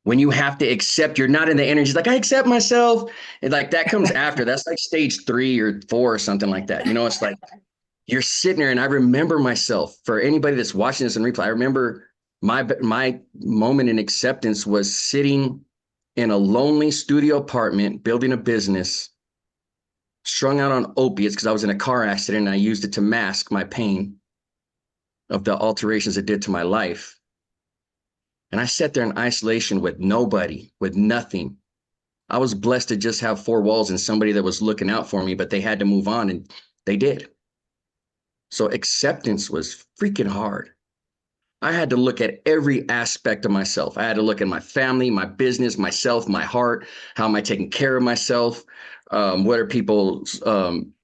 when you have to accept, you're not in the energy, like, I accept myself. And like, that comes after. That's like stage 3 or 4 or something like that. It's like, you're sitting there, and I remember myself, for anybody that's watching this in replay, I remember my moment in acceptance was sitting in a lonely studio apartment, building a business, strung out on opiates because I was in a car accident and I used it to mask my pain of the alterations it did to my life. And I sat there in isolation with nobody, with nothing. I was blessed to just have four walls and somebody that was looking out for me, but they had to move on, and they did. So acceptance was freaking hard. I had to look at every aspect of myself. I had to look at my family, my business, myself, my heart. How am I taking care of myself? What are people's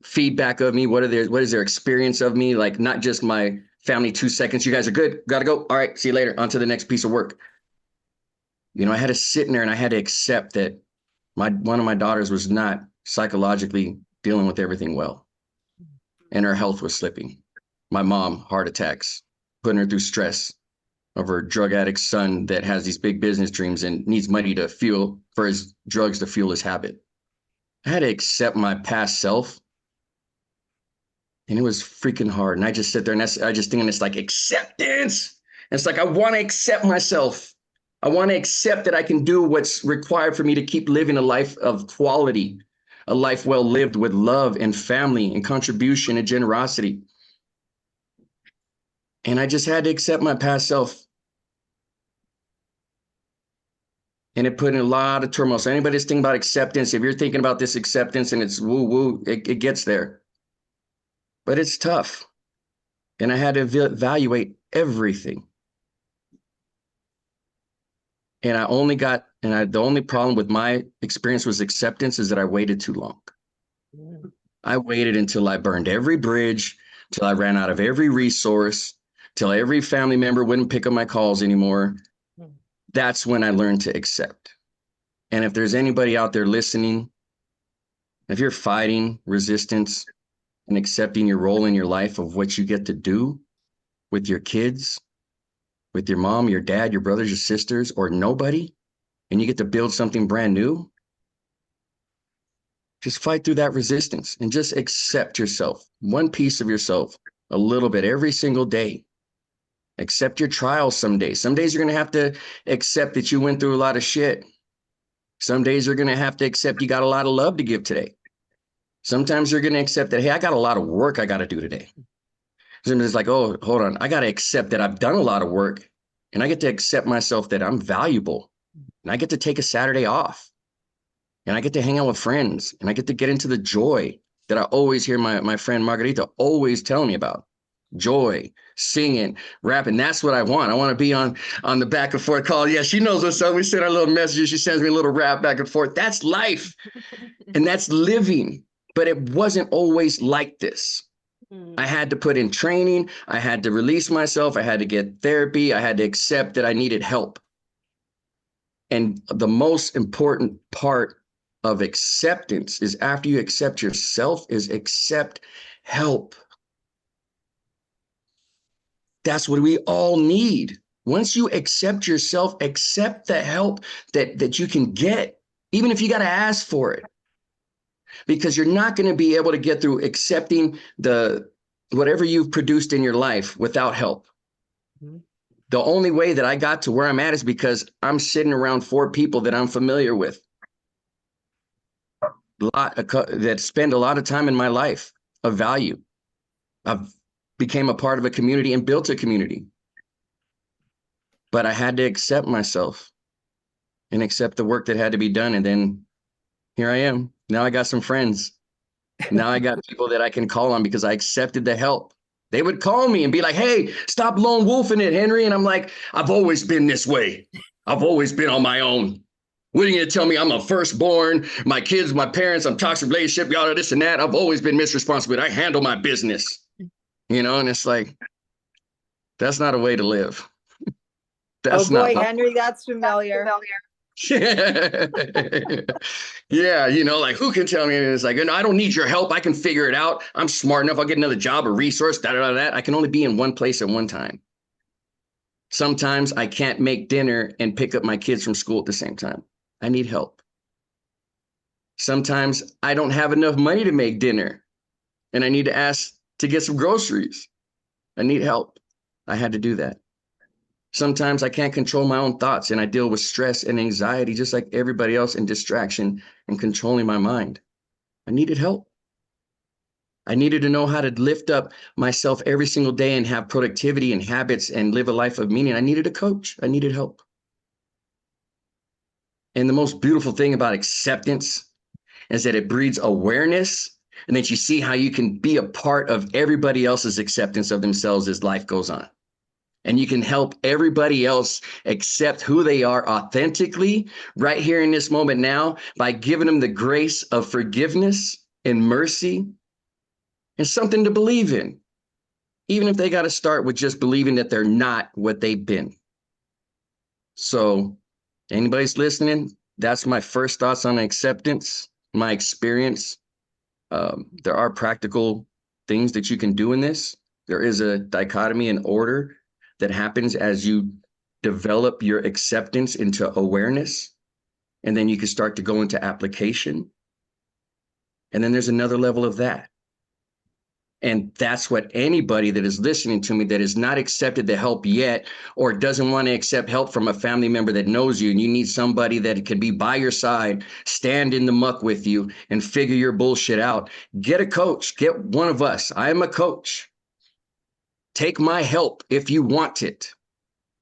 feedback of me? What is their experience of me? Like, not just my family, 2 seconds. You guys are good. Gotta go. All right. See you later. On to the next piece of work. You know, I had to sit in there and I had to accept that one of my daughters was not psychologically dealing with everything well, and her health was slipping. My mom, heart attacks, putting her through stress of her drug addict son that has these big business dreams and needs money to fuel for his drugs to fuel his habit. I had to accept my past self, and it was freaking hard. And I just sit there and I just think it's like acceptance. And it's like, I want to accept myself. I want to accept that I can do what's required for me to keep living a life of quality, a life well lived with love and family and contribution and generosity. And I just had to accept my past self. And it put in a lot of turmoil. So anybody that's thinking about acceptance, if you're thinking about this acceptance and it's woo-woo, it gets there. But it's tough. And I had to evaluate everything. And the only problem with my experience was acceptance is that I waited too long. I waited until I burned every bridge, till I ran out of every resource, till every family member wouldn't pick up my calls anymore. That's when I learned to accept. And if there's anybody out there listening, if you're fighting resistance and accepting your role in your life of what you get to do with your kids, with your mom, your dad, your brothers, your sisters, or nobody, and you get to build something brand new, just fight through that resistance and just accept yourself, one piece of yourself, a little bit every single day. Accept your trials some days. Some days you're going to have to accept that you went through a lot of shit. Some days you're going to have to accept you got a lot of love to give today. Sometimes you're going to accept that, hey, I got a lot of work I got to do today. Sometimes it's like, oh, hold on. I got to accept that I've done a lot of work, and I get to accept myself that I'm valuable, and I get to take a Saturday off, and I get to hang out with friends, and I get to get into the joy that I always hear my friend Margarita always tell me about. Joy, singing, rapping. That's what I want. I want to be on the back and forth call. Yeah, she knows what's up. We send our little messages. She sends me a little rap back and forth. That's life. And that's living. But it wasn't always like this. I had to put in training. I had to release myself. I had to get therapy. I had to accept that I needed help. And the most important part of acceptance is, after you accept yourself, is accept help. That's what we all need. Once you accept yourself, accept the help that you can get, even if you got to ask for it. Because you're not going to be able to get through accepting whatever you've produced in your life without help. Mm-hmm. The only way that I got to where I'm at is because I'm sitting around 4 people that I'm familiar with, that spend a lot of time in my life of value. I've became a part of a community and built a community. But I had to accept myself and accept the work that had to be done. And then here I am. Now I got some friends. Now I got people that I can call on because I accepted the help. They would call me and be like, hey, stop lone wolfing it, Henry. And I'm like, I've always been this way. I've always been on my own. What are you going to tell me? I'm a firstborn, my kids, my parents, I'm toxic relationship, y'all this and that. I've always been misresponsible. I handle my business. You know, and it's like, that's not a way to live. That's oh boy, not Henry, that's familiar. Yeah, you know, like, who can tell me? It's like, I don't need your help. I can figure it out. I'm smart enough. I'll get another job or resource, that. I can only be in one place at one time. Sometimes I can't make dinner and pick up my kids from school at the same time. I need help. Sometimes I don't have enough money to make dinner and I need to ask to get some groceries. I need help. I had to do that. Sometimes I can't control my own thoughts and I deal with stress and anxiety just like everybody else, and distraction and controlling my mind. I needed help. I needed to know how to lift up myself every single day and have productivity and habits and live a life of meaning. I needed a coach. I needed help. And the most beautiful thing about acceptance is that it breeds awareness, and that you see how you can be a part of everybody else's acceptance of themselves as life goes on. And you can help everybody else accept who they are authentically right here in this moment now by giving them the grace of forgiveness and mercy and something to believe in, even if they got to start with just believing that they're not what they've been. So anybody's listening, that's my first thoughts on acceptance, my experience. There are practical things that you can do in this. There is a dichotomy and order that happens as you develop your acceptance into awareness. And then you can start to go into application. And then there's another level of that. And that's what anybody that is listening to me that has not accepted the help yet, or doesn't want to accept help from a family member that knows you, and you need somebody that could be by your side, stand in the muck with you and figure your bullshit out. Get a coach, get one of us. I am a coach. Take my help if you want it.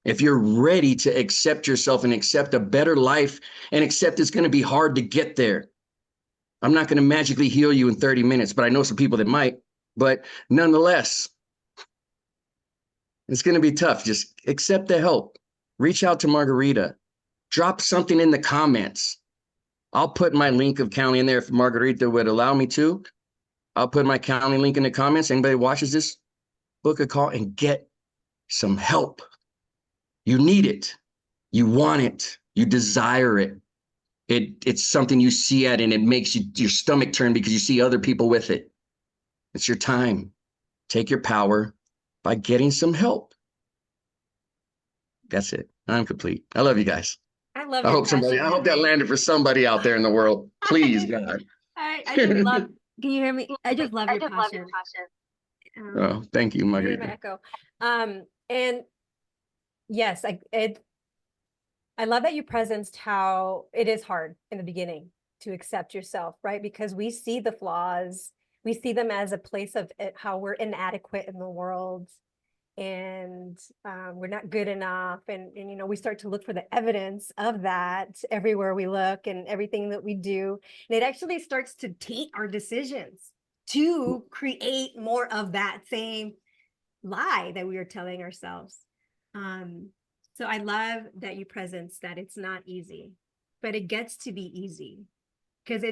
If you're ready to accept yourself and accept a better life and accept it's going to be hard to get there. I'm not going to magically heal you in 30 minutes, but I know some people that might. But nonetheless, it's going to be tough. Just accept the help. Reach out to Margarita. Drop something in the comments. I'll put my link of county in there if Margarita would allow me to. I'll put my county link in the comments. Anybody watches this, book a call and get some help. You need it. You want it. You desire it. It's something you see at, and it makes your stomach turn because you see other people with it. It's your time. Take your power by getting some help. That's it. I'm complete. I love you guys. I love I your hope somebody, I passion. hope that landed for somebody out there in the world. Please, God. I just love, can you hear me? I just love your passion. Oh, thank you, Here's my Margarita. echo. And yes, I love that you presenced how it is hard in the beginning to accept yourself, right? Because we see the flaws, we see them as a place of how we're inadequate in the world, and we're not good enough, and you know, we start to look for the evidence of that everywhere we look and everything that we do, and it actually starts to taint our decisions to create more of that same lie that we are telling ourselves. So I love that you presence that it's not easy, but it gets to be easy, because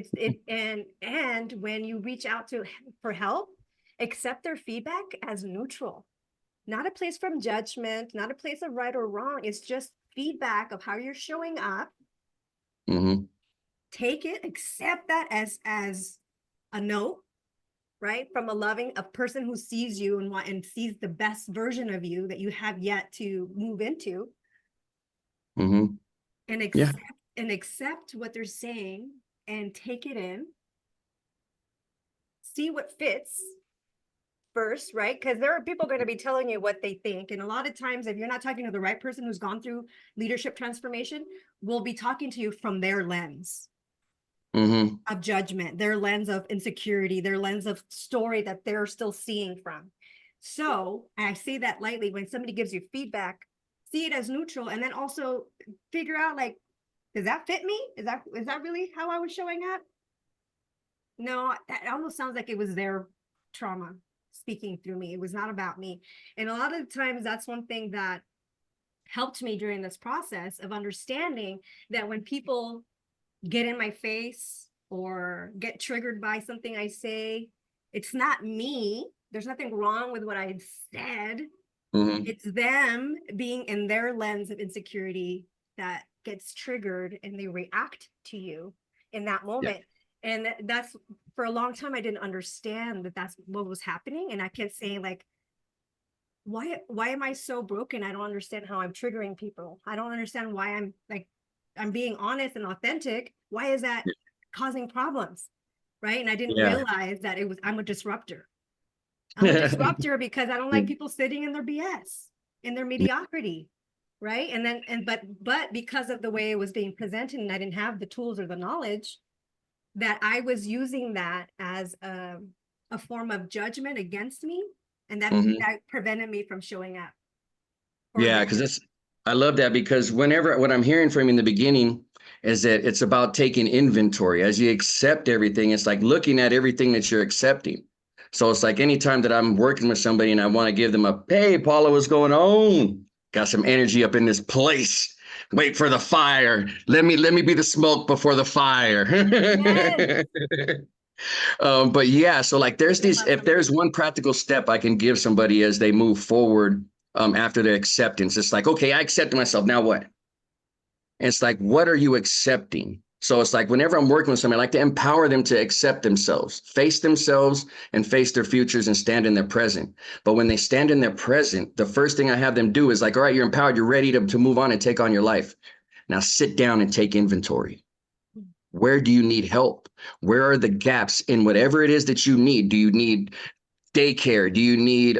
and when you reach out for help, accept their feedback as neutral, not a place from judgment, not a place of right or wrong. It's just feedback of how you're showing up. Mm-hmm. Take it, accept that as a note, right? From a person who sees you and sees the best version of you that you have yet to move into. Mm-hmm. And accept what they're saying and take it in. See what fits first, right? Because there are people going to be telling you what they think. And a lot of times, if you're not talking to the right person who's gone through leadership transformation, will be talking to you from their lens. Mm-hmm. Of judgment, their lens of insecurity, their lens of story that they're still seeing from. So I say that lightly. When somebody gives you feedback, see it as neutral, and then also figure out, like, does that fit me? Is that really how I was showing up? No, that almost sounds like it was their trauma speaking through me. It was not about me. And a lot of times that's one thing that helped me during this process of understanding that when people get in my face or get triggered by something I say, it's not me. There's nothing wrong with what I said. Mm-hmm. It's them being in their lens of insecurity that gets triggered, and they react to you in that moment. Yeah. And that's, for a long time, I didn't understand that that's what was happening. And I kept saying, like, why am I so broken? I don't understand how I'm triggering people. I don't understand why I'm being honest and authentic. Why is that causing problems? Right. And I didn't realize that I'm a disruptor. I'm a disruptor because I don't like people sitting in their BS, in their mediocrity. Right. But because of the way it was being presented, and I didn't have the tools or the knowledge, that I was using that as a form of judgment against me. And that prevented me from showing up. Yeah, because I love that, because what I'm hearing from you in the beginning is that it's about taking inventory. As you accept everything, it's like looking at everything that you're accepting. So it's like anytime that I'm working with somebody and I want to give them a, hey, Paula, what's going on? Got some energy up in this place. Wait for the fire. Let me be the smoke before the fire. Yes. But yeah, so like there's Thinking these, about if somebody. there's one practical step I can give somebody as they move forward after their acceptance, it's like, okay, I accepted myself. Now what? And it's like, what are you accepting? So it's like whenever I'm working with somebody, I like to empower them to accept themselves, and face their futures and stand in their present. But when they stand in their present, the first thing I have them do is like, all right, you're empowered, you're ready to move on and take on your life. Now sit down and take inventory. Where do you need help? Where are the gaps in whatever it is that you need? Do you need daycare? Do you need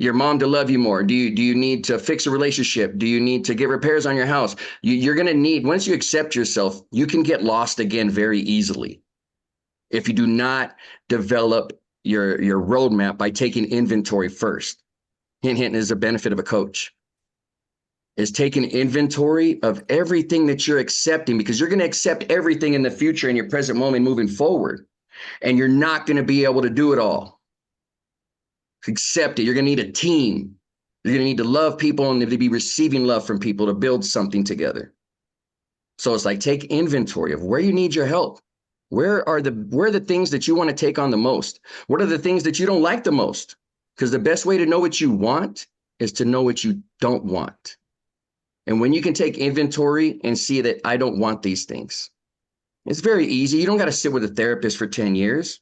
your mom to love you more? Do you need to fix a relationship? Do you need to get repairs on your house? You're going to need, once you accept yourself, you can get lost again very easily if you do not develop your roadmap by taking inventory first. Hint, hint is a benefit of a coach. Is taking inventory of everything that you're accepting, because you're going to accept everything in the future in your present moment moving forward, and you're not going to be able to do it all. Accept it. You're going to need a team. You're going to need to love people and to be receiving love from people to build something together. So it's like, take inventory of where you need your help. Where are the things that you want to take on the most? What are the things that you don't like the most? Because the best way to know what you want is to know what you don't want. And when you can take inventory and see that I don't want these things, it's very easy. You don't got to sit with a therapist for 10 years.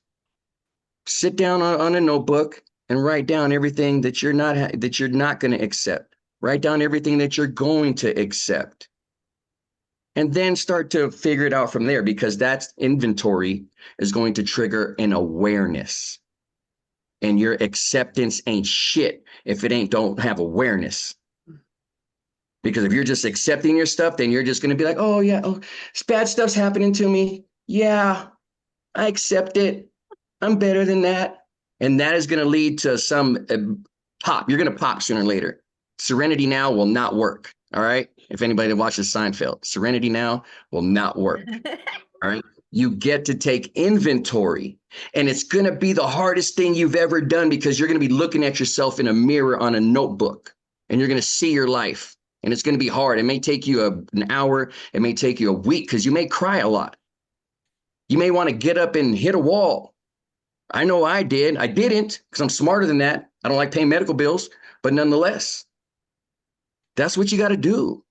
Sit down on a notebook and write down everything that you're not going to accept. Write down everything that you're going to accept. And then start to figure it out from there, because that's inventory is going to trigger an awareness. And your acceptance ain't shit if it don't have awareness. Because if you're just accepting your stuff, then you're just going to be like, oh, yeah, bad stuff's happening to me. Yeah, I accept it. I'm better than that. And that is going to lead to some pop. You're going to pop sooner or later. Serenity now will not work. All right. If anybody that watches Seinfeld, Serenity now will not work. All right. You get to take inventory, and it's going to be the hardest thing you've ever done, because you're going to be looking at yourself in a mirror on a notebook, and you're going to see your life. And it's going to be hard. It may take you an hour. It may take you a week, because you may cry a lot. You may want to get up and hit a wall. I know I did. I didn't, because I'm smarter than that. I don't like paying medical bills. But nonetheless, that's what you got to do.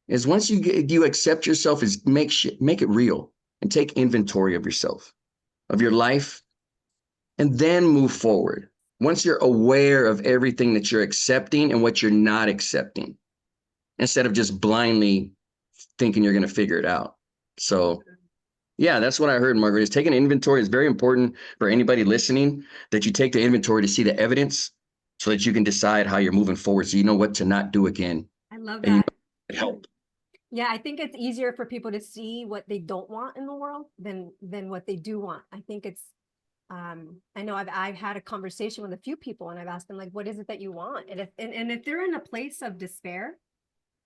Is once you accept yourself, is make it real and take inventory of yourself, of your life, and then move forward. Once you're aware of everything that you're accepting and what you're not accepting, instead of just blindly thinking you're going to figure it out. So yeah, that's what I heard, Margaret, is taking inventory is very important for anybody listening, that you take the inventory to see the evidence so that you can decide how you're moving forward. So you know what to not do again. I love And you that. know, help. Yeah, I think it's easier for people to see what they don't want in the world than what they do want. I think it's I know I've had a conversation with a few people, and I've asked them, like, what is it that you want? And if they're in a place of despair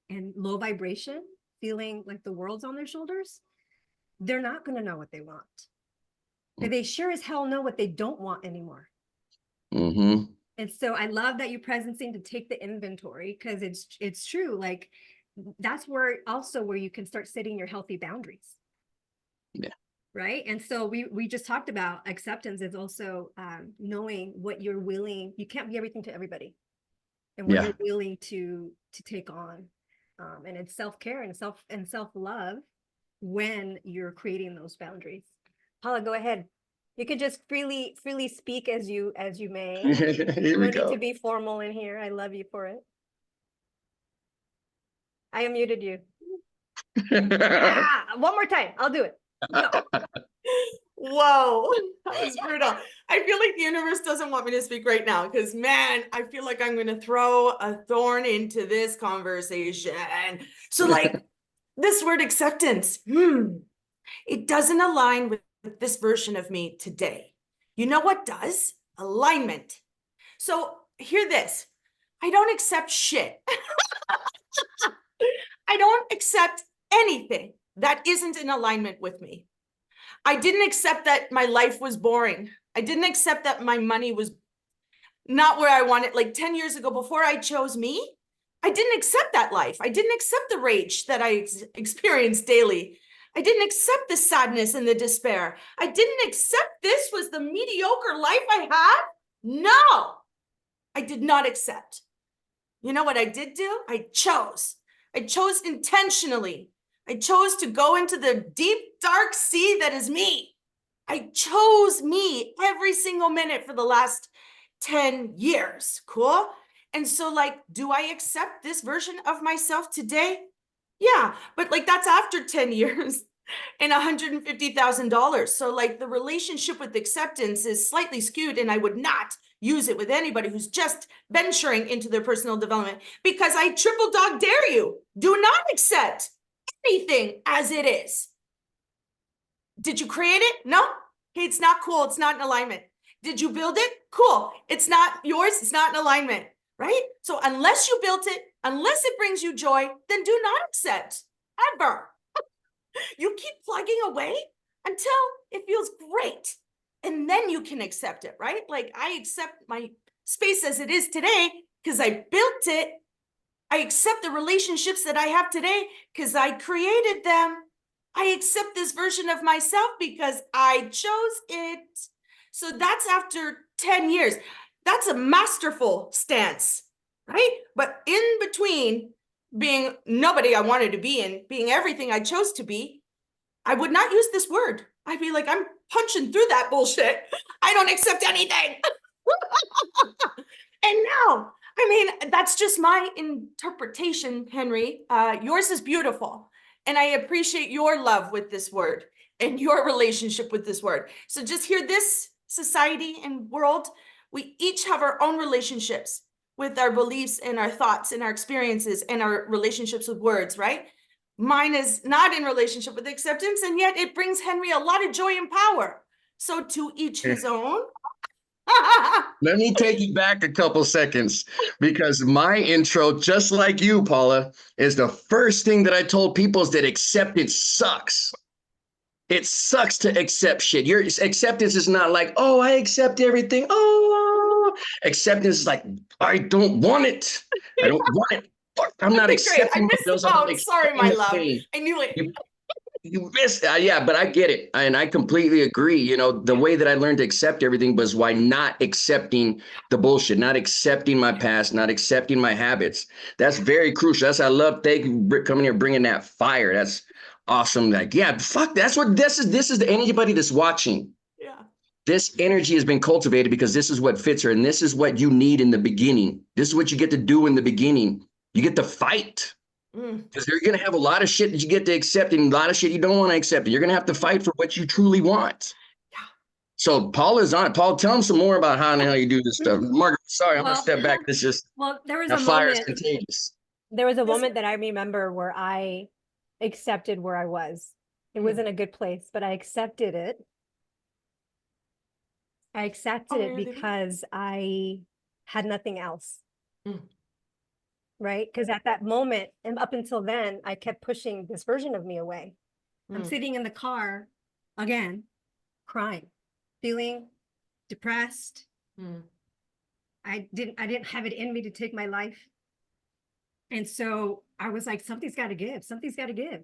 and low vibration, feeling like the world's on their shoulders, they're not going to know what they want. But they sure as hell know what they don't want anymore. Mm-hmm. And so I love that you're presencing to take the inventory, because it's true. Like, that's where you can start setting your healthy boundaries. Yeah. Right. And so we just talked about acceptance is also knowing what you're willing. You can't be everything to everybody, and what you're willing to take on. And it's self-care and self-love when you're creating those boundaries. Paula, go ahead. You can just freely speak as you may. Here we No go. need to be formal in here. I love you for it. I unmuted you. One more time. I'll do it. Go. Whoa, that was brutal. I feel like the universe doesn't want me to speak right now, because, man, I feel like I'm going to throw a thorn into this conversation. So, like, this word acceptance, it doesn't align with this version of me today. You know what does? Alignment. So hear this. I don't accept shit. I don't accept anything that isn't in alignment with me. I didn't accept that my life was boring. I didn't accept that my money was not where I wanted. Like 10 years ago, before I chose me, I didn't accept that life. I didn't accept the rage that I experienced daily. I didn't accept the sadness and the despair. I didn't accept this was the mediocre life I had. No, I did not accept. You know what I did do? I chose. I chose intentionally. I chose to go into the deep, dark sea that is me. I chose me every single minute for the last 10 years. Cool? And so, like, do I accept this version of myself today? Yeah, but like that's after 10 years and $150,000. So like the relationship with acceptance is slightly skewed, and I would not use it with anybody who's just venturing into their personal development, because I triple dog dare you, do not accept anything as it is. Did you create it? No. Okay, it's not cool. It's not in alignment. Did you build it? Cool. It's not yours. It's not in alignment, right? So unless you built it, unless it brings you joy, then do not accept ever. You keep plugging away until it feels great. And then you can accept it, right? Like I accept my space as it is today because I built it. I accept the relationships that I have today because I created them. I accept this version of myself because I chose it. So that's after 10 years. That's a masterful stance, right? But in between being nobody I wanted to be and being everything I chose to be, I would not use this word. I'd be like, I'm punching through that bullshit. I don't accept anything. And now, I mean, that's just my interpretation, Henry. Yours is beautiful. And I appreciate your love with this word and your relationship with this word. So just hear this, society and world, we each have our own relationships with our beliefs and our thoughts and our experiences and our relationships with words, right? Mine is not in relationship with acceptance, and yet it brings Henry a lot of joy and power. So to each his own. Let me take you back a couple seconds, because my intro, just like you, Paula, is the first thing that I told people is that acceptance sucks. It sucks to accept shit. Your acceptance is not like, oh, I accept everything. Oh, acceptance is like, I don't want it. I don't want it. Fuck, I'm not Okay, great. I accepting missed myself. the I'm boat. Sorry, my accepting the love. pain. I knew it. You missed, yeah, but I get it. And I completely agree. You know, the way that I learned to accept everything was why not accepting the bullshit, not accepting my past, not accepting my habits. That's very crucial. That's, I love, thank you coming here, bringing that fire. That's awesome. Like, yeah, fuck, that's what this is anybody that's watching. Yeah. This energy has been cultivated because this is what fits her. And this is what you need in the beginning. This is what you get to do in the beginning. You get to fight. Because you're going to have a lot of shit that you get to accept and a lot of shit you don't want to accept. And you're going to have to fight for what you truly want. Yeah. So Paul is on it. Paul, tell him some more about how you do this stuff. Margaret, sorry, I'm going to Well, step back. It's just, Well, there was that a fire is moment. contagious. There was a This- moment that I remember where I accepted where I was. It wasn't a good place, but I accepted it. I accepted it really? because I had nothing else. Mm. Right? Because at that moment, and up until then, I kept pushing this version of me away. I'm sitting in the car again, crying, feeling depressed. I didn't have it in me to take my life. And so I was like, something's got to give. Something's got to give.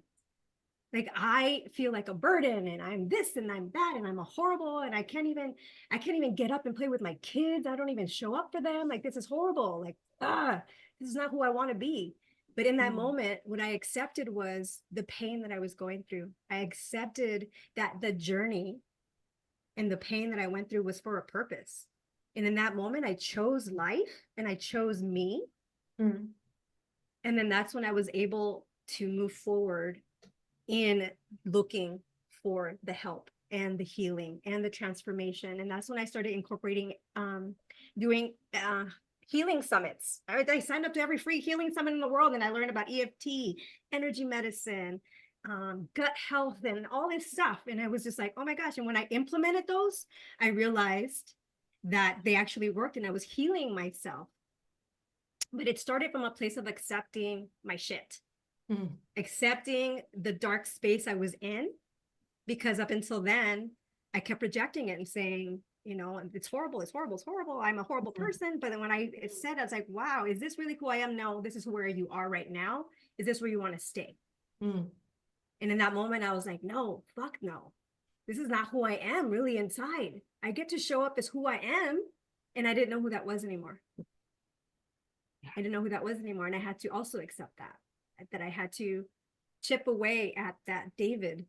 Like I feel like a burden, and I'm this and I'm that, and I'm a horrible, and I can't even get up and play with my kids. I don't even show up for them. Like this is horrible. Like, this is not who I want to be. But in that moment, what I accepted was the pain that I was going through. I accepted that the journey and the pain that I went through was for a purpose. And in that moment, I chose life and I chose me. And then that's when I was able to move forward in looking for the help and the healing and the transformation. And that's when I started incorporating, doing healing summits. I signed up to every free healing summit in the world, and I learned about EFT, energy medicine, gut health, and all this stuff. And I was just like, oh my gosh. And when I implemented those, I realized that they actually worked and I was healing myself. But it started from a place of accepting my shit. Mm. accepting the dark space I was in, because up until then, I kept rejecting it and saying, you know, it's horrible, it's horrible, it's horrible. I'm a horrible person. But then when it said, I was like, wow, is this really who I am? No, this is where you are right now. Is this where you want to stay? Mm. And in that moment, I was like, no, fuck no. This is not who I am really inside. I get to show up as who I am. And I didn't know who that was anymore. I didn't know who that was anymore. And I had to also accept that I had to chip away at that David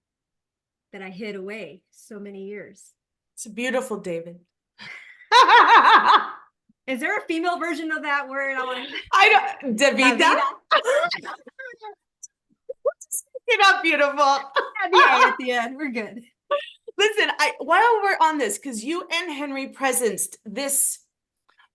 that I hid away so many years. It's a beautiful David. Is there a female version of that word? I don't, Davida. You're not beautiful. At the end, we're good. Listen, while we're on this, because you and Henry presenced this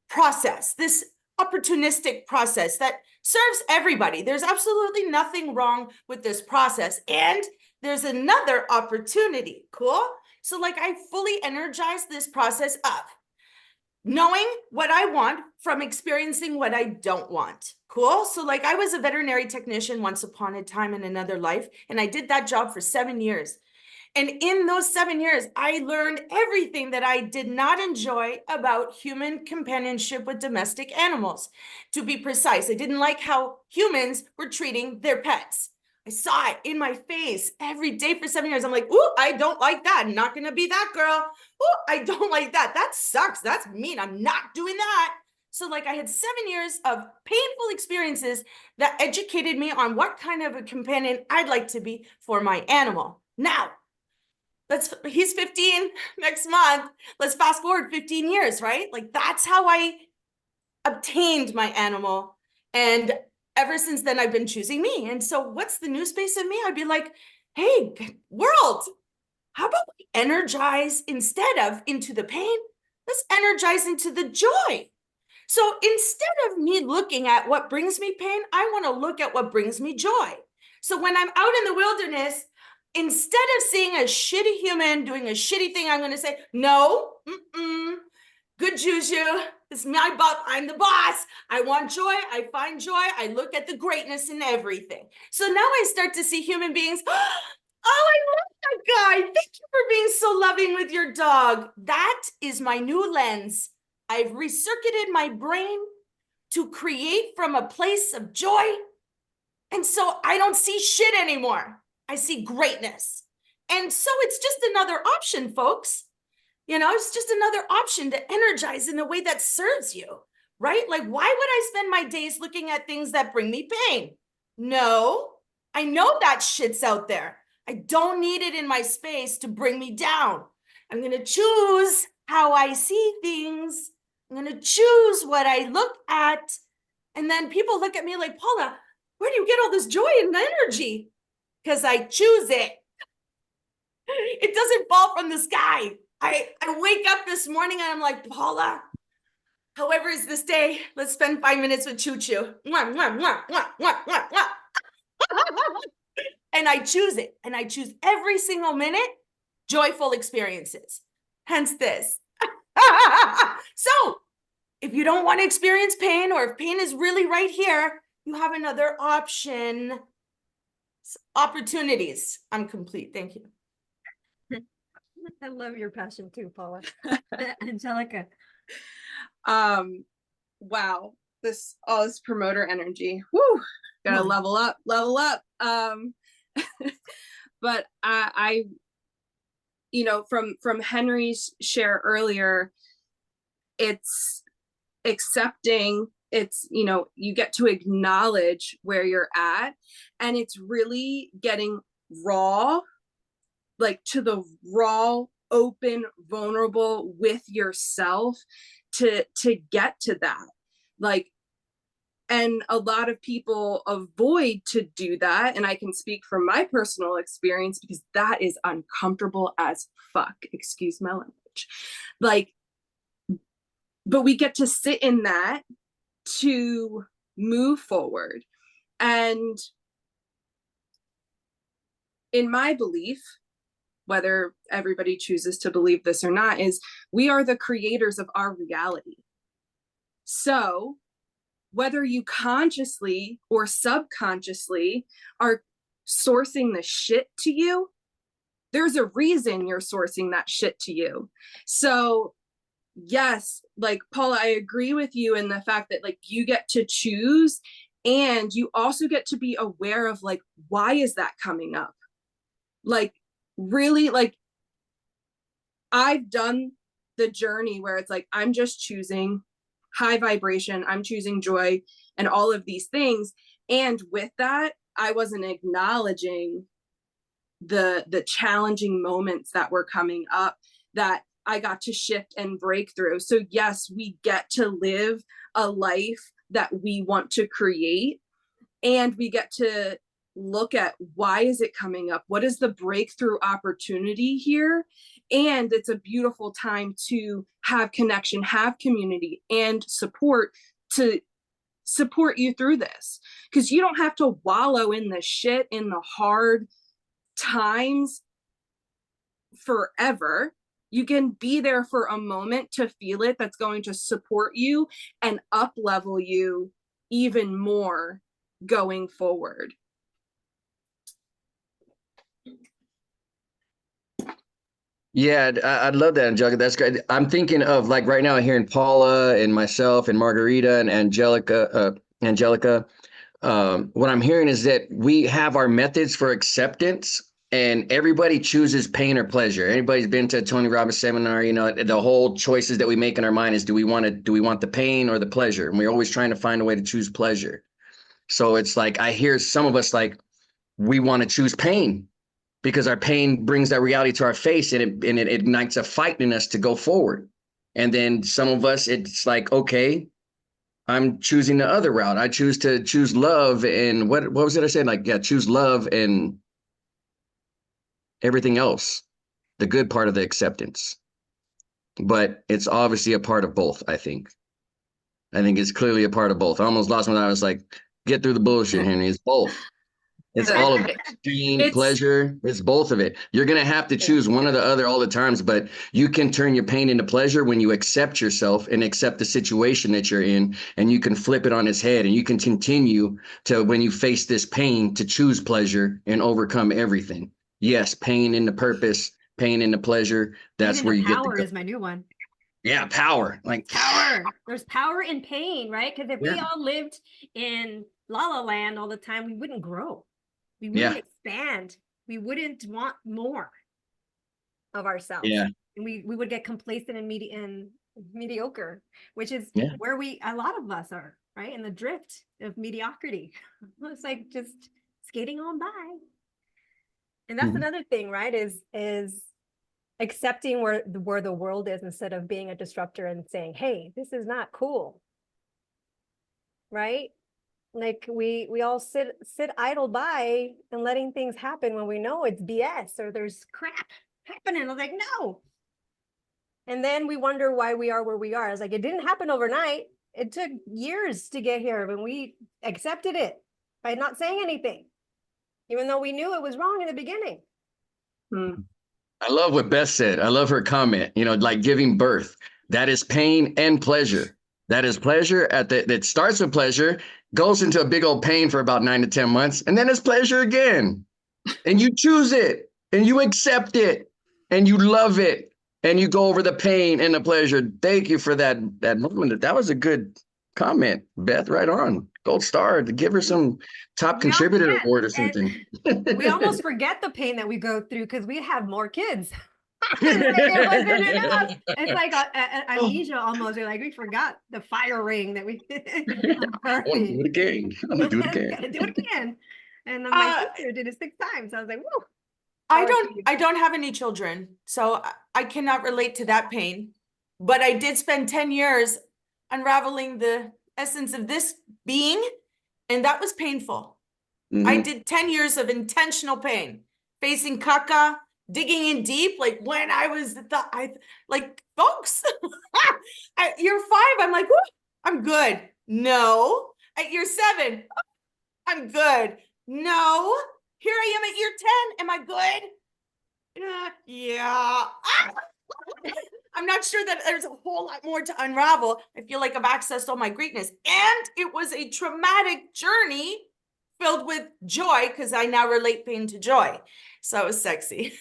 process, this opportunistic process that serves everybody. There's absolutely nothing wrong with this process. And there's another opportunity. Cool. So like I fully energized this process up, knowing what I want from experiencing what I don't want. Cool. So like I was a veterinary technician once upon a time in another life, and I did that job for 7 years. And in those 7 years, I learned everything that I did not enjoy about human companionship with domestic animals. To be precise, I didn't like how humans were treating their pets. I saw it in my face every day for 7 years. I'm like, ooh, I don't like that. I'm not going to be that girl. Ooh, I don't like that. That sucks. That's mean. I'm not doing that. So like I had 7 years of painful experiences that educated me on what kind of a companion I'd like to be for my animal. Now, he's 15 next month. Let's fast forward 15 years, right? Like that's how I obtained my animal. And ever since then, I've been choosing me. And so what's the new space of me? I'd be like, hey, world, how about we energize instead of into the pain? Let's energize into the joy. So instead of me looking at what brings me pain, I want to look at what brings me joy. So when I'm out in the wilderness, instead of seeing a shitty human doing a shitty thing, I'm going to say, no, good juju. It's my butt. I'm the boss. I want joy. I find joy. I look at the greatness in everything. So now I start to see human beings. Oh, I love that guy. Thank you for being so loving with your dog. That is my new lens. I've recircuited my brain to create from a place of joy. And so I don't see shit anymore. I see greatness. And so it's just another option, folks. You know, it's just another option to energize in a way that serves you, right? Like, why would I spend my days looking at things that bring me pain? No, I know that shit's out there. I don't need it in my space to bring me down. I'm going to choose how I see things. I'm going to choose what I look at. And then people look at me like, Paula, where do you get all this joy and energy? Because I choose it. It doesn't fall from the sky. I wake up this morning and I'm like, Paula, however is this day, let's spend 5 minutes with Choo Choo. Mwah, mwah, mwah, mwah, mwah, mwah, mwah. And I choose it. And I choose every single minute joyful experiences. Hence this. So if you don't want to experience pain, or if pain is really right here, you have another option. Opportunities. I'm complete. Thank you. I love your passion too, Paula. Angelica. Wow. This promoter energy. Whoo. Gotta level up. But I you know, from Henry's share earlier, it's accepting, it's, you know, you get to acknowledge where you're at, and it's really getting raw, like to the raw, open, vulnerable with yourself to get to that. Like, and a lot of people avoid to do that. And I can speak from my personal experience because that is uncomfortable as fuck. Excuse my language. Like, but we get to sit in that to move forward. And in my belief, whether everybody chooses to believe this or not, is we are the creators of our reality. So whether you consciously or subconsciously are sourcing the shit to you, there's a reason you're sourcing that shit to you. So yes, like Paula, I agree with you in the fact that like you get to choose, and you also get to be aware of like, why is that coming up? Like really, like I've done the journey where it's like, I'm just choosing high vibration, I'm choosing joy and all of these things. And with that, I wasn't acknowledging the challenging moments that were coming up that I got to shift and break through. So yes, we get to live a life that we want to create, and we get to look at why is it coming up? What is the breakthrough opportunity here? And it's a beautiful time to have connection, have community and support to support you through this, because you don't have to wallow in the shit, in the hard times forever. You can be there for a moment to feel it. That's going to support you and up level you even more going forward. Yeah, I'd love that, Angelica. That's great. I'm thinking of like right now hearing Paula and myself and Margarita and Angelica. What I'm hearing is that we have our methods for acceptance, and everybody chooses pain or pleasure. Anybody's been to a Tony Robbins seminar, you know, the whole choices that we make in our mind is do we want the pain or the pleasure? And we're always trying to find a way to choose pleasure. So it's like I hear some of us like we want to choose pain, because our pain brings that reality to our face, and it ignites a fight in us to go forward. And then some of us, it's like, okay, I'm choosing the other route. I choose love, and what was it I said? Like, yeah, choose love and everything else, the good part of the acceptance. But it's obviously a part of both, I think. I think it's clearly a part of both. I almost lost when I was like, get through the bullshit, Henry. It's both. It's all of it. Pain, pleasure. It's both of it. You're going to have to choose one or the other all the times, but you can turn your pain into pleasure when you accept yourself and accept the situation that you're in, and you can flip it on its head, and you can continue to, when you face this pain, to choose pleasure and overcome everything. Yes, pain into purpose, pain into pleasure. That's where you get power is my new one. Yeah, power. Like power. There's power in pain, right? Because if we Yeah. all lived in La La Land all the time, we wouldn't grow. We wouldn't expand. We wouldn't want more of ourselves. Yeah. And we would get complacent and mediocre, which is where a lot of us are, right? In the drift of mediocrity. It's like just skating on by. And that's another thing, right? Is accepting where the world is, instead of being a disruptor and saying, hey, this is not cool. Right? Like we all sit idle by and letting things happen when we know it's BS or there's crap happening. I was like, no. And then we wonder why we are where we are. It's like, it didn't happen overnight. It took years to get here, when we accepted it by not saying anything, even though we knew it was wrong in the beginning. I love what Beth said. I love her comment, you know, like giving birth. That is pain and pleasure. That is pleasure that starts with pleasure, goes into a big old pain for about 9 to 10 months, and then it's pleasure again. And you choose it, and you accept it, and you love it, and you go over the pain and the pleasure. Thank you for that moment. That was a good comment, Beth. Right on. Gold star. To give her some top contributor award or something. We almost forget the pain that we go through because we have more kids. It wasn't enough. It's like amnesia almost. You're like, we forgot the fire ring that we I want to do it again. I'm gonna do it again. Gotta do it again. And then my sister did it 6 times. I was like, whoa. I don't have any children, so I cannot relate to that pain. But I did spend 10 years unraveling the essence of this being, and that was painful. I did 10 years of intentional pain, facing caca, digging in deep, like when I was like, folks, at year 5, I'm like, whoo, I'm good. No. At year 7, I'm good. No. Here I am at year 10. Am I good? Yeah. I'm not sure that there's a whole lot more to unravel. I feel like I've accessed all my greatness. And it was a traumatic journey filled with joy because I now relate pain to joy. So it was sexy.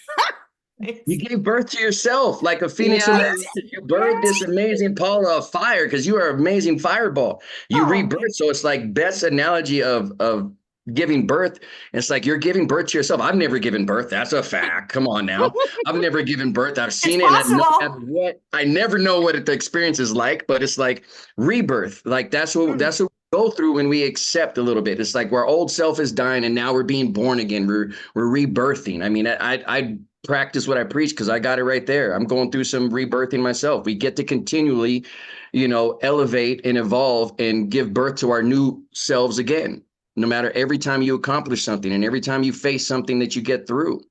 You gave birth to yourself like a phoenix. Yeah. You birthed this amazing ball of fire because you are an amazing fireball. You Oh, rebirth. So it's like best analogy of giving birth. It's like you're giving birth to yourself. I've never given birth. That's a fact. Come on now. I've never given birth. I've seen it. possible. I never know what the experience is like, but it's like rebirth. Like that's what we go through when we accept a little bit. It's like our old self is dying and now we're being born again. We're rebirthing. I mean, I practice what I preach because I got it right there. I'm going through some rebirthing myself. We get to continually, elevate and evolve and give birth to our new selves again. No matter every time you accomplish something and every time you face something that you get through.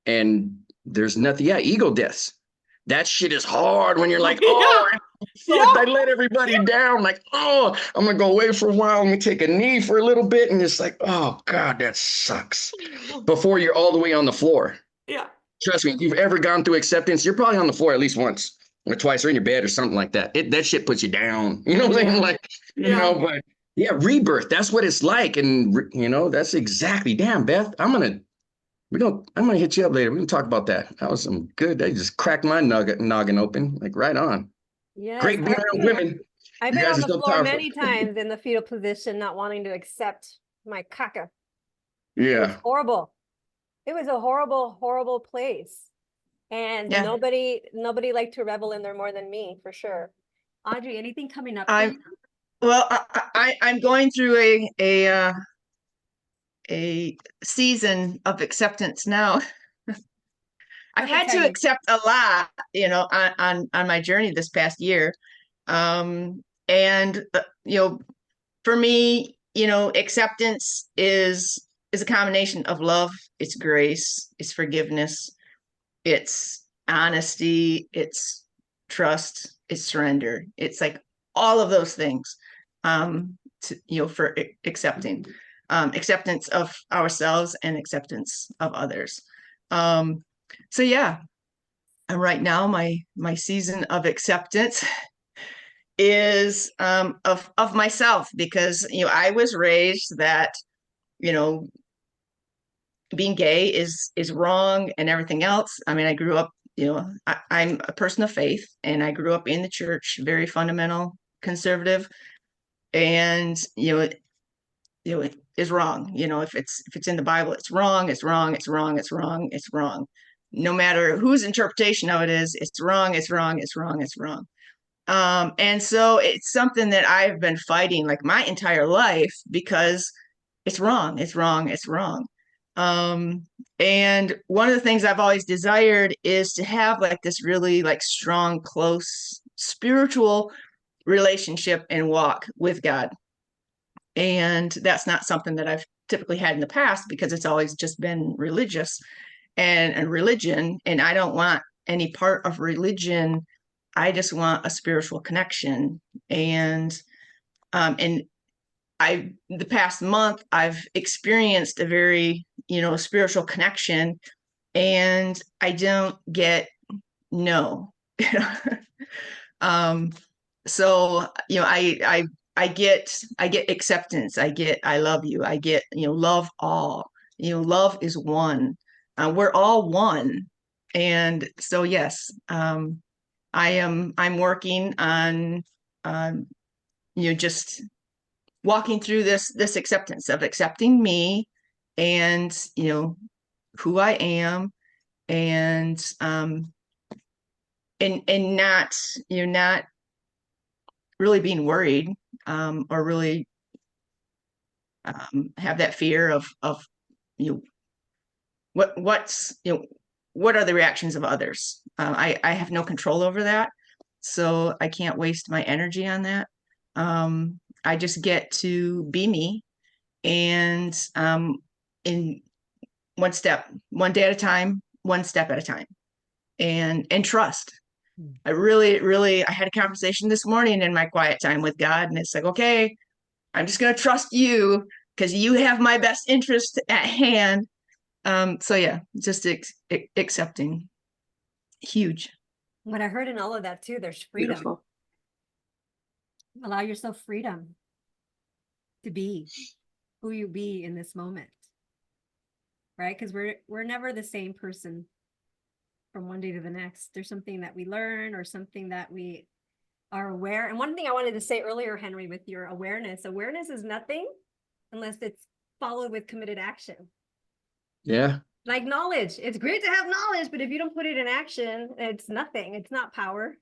And there's nothing, ego deaths. That shit is hard when you're like, oh, I let everybody down. Like, oh, I'm going to go away for a while. I'm going to take a knee for a little bit. And it's like, oh, God, that sucks. Before you're all the way on the floor. Yeah. Trust me, if you've ever gone through acceptance, you're probably on the floor at least once or twice or in your bed or something like that. That shit puts you down. You know what I'm saying? Like, but yeah, rebirth. That's what it's like. And, that's exactly, damn, Beth, I'm going to hit you up later. We can talk about that. That was some good. They just cracked my noggin open, like right on. Yes, Great being around women. I've You been guys on are the so floor powerful. many times in the fetal position, not wanting to accept my caca. It was Yeah. horrible. It was a horrible, horrible place. And Yeah. nobody liked to revel in there more than me, for sure. Audrey, anything coming up? Well, I'm going through a season of acceptance now. I've had to accept a lot, on my journey this past year. And for me, acceptance is a combination of love, it's grace, it's forgiveness, it's honesty, it's trust, it's surrender. It's like all of those things, for accepting, acceptance of ourselves and acceptance of others. So yeah, and right now my season of acceptance is of myself, because I was raised that being gay is wrong and everything else. I mean, I grew up, I'm a person of faith, and I grew up in the church, very fundamental, conservative, and it is wrong. If it's in the Bible, it's wrong, it's wrong, it's wrong, it's wrong, it's wrong. No matter whose interpretation of it is, it's wrong, it's wrong, it's wrong, it's wrong. And so it's something that I've been fighting like my entire life, because it's wrong, it's wrong, it's wrong. And one of the things I've always desired is to have like this really like strong, close spiritual relationship and walk with God. And that's not something that I've typically had in the past, because it's always just been religious and religion. And I don't want any part of religion. I just want a spiritual connection. And the past month, I've experienced a very, spiritual connection, and I don't get no. So, I get acceptance. I love you. I get, love all, love is one. We're all one. And so, yes, I'm working on, just walking through this acceptance of accepting me and, who I am, and not, not really being worried, or really have that fear of what are the reactions of others. I have no control over that, so I can't waste my energy on that. I just get to be me, and in one day at a time, one step at a time, and trust. I really, I had a conversation this morning in my quiet time with God, and it's like, okay, I'm just going to trust you because you have my best interest at hand. So yeah, just accepting. Huge. What I heard in all of that too, there's freedom. Beautiful. Allow yourself freedom to be who you be in this moment. Right? Because we're never the same person from one day to the next. There's something that we learn or something that we are aware. And one thing I wanted to say earlier, Henry, with your awareness is nothing unless it's followed with committed action. Yeah. Like knowledge, it's great to have knowledge, but if you don't put it in action, it's nothing. It's not power.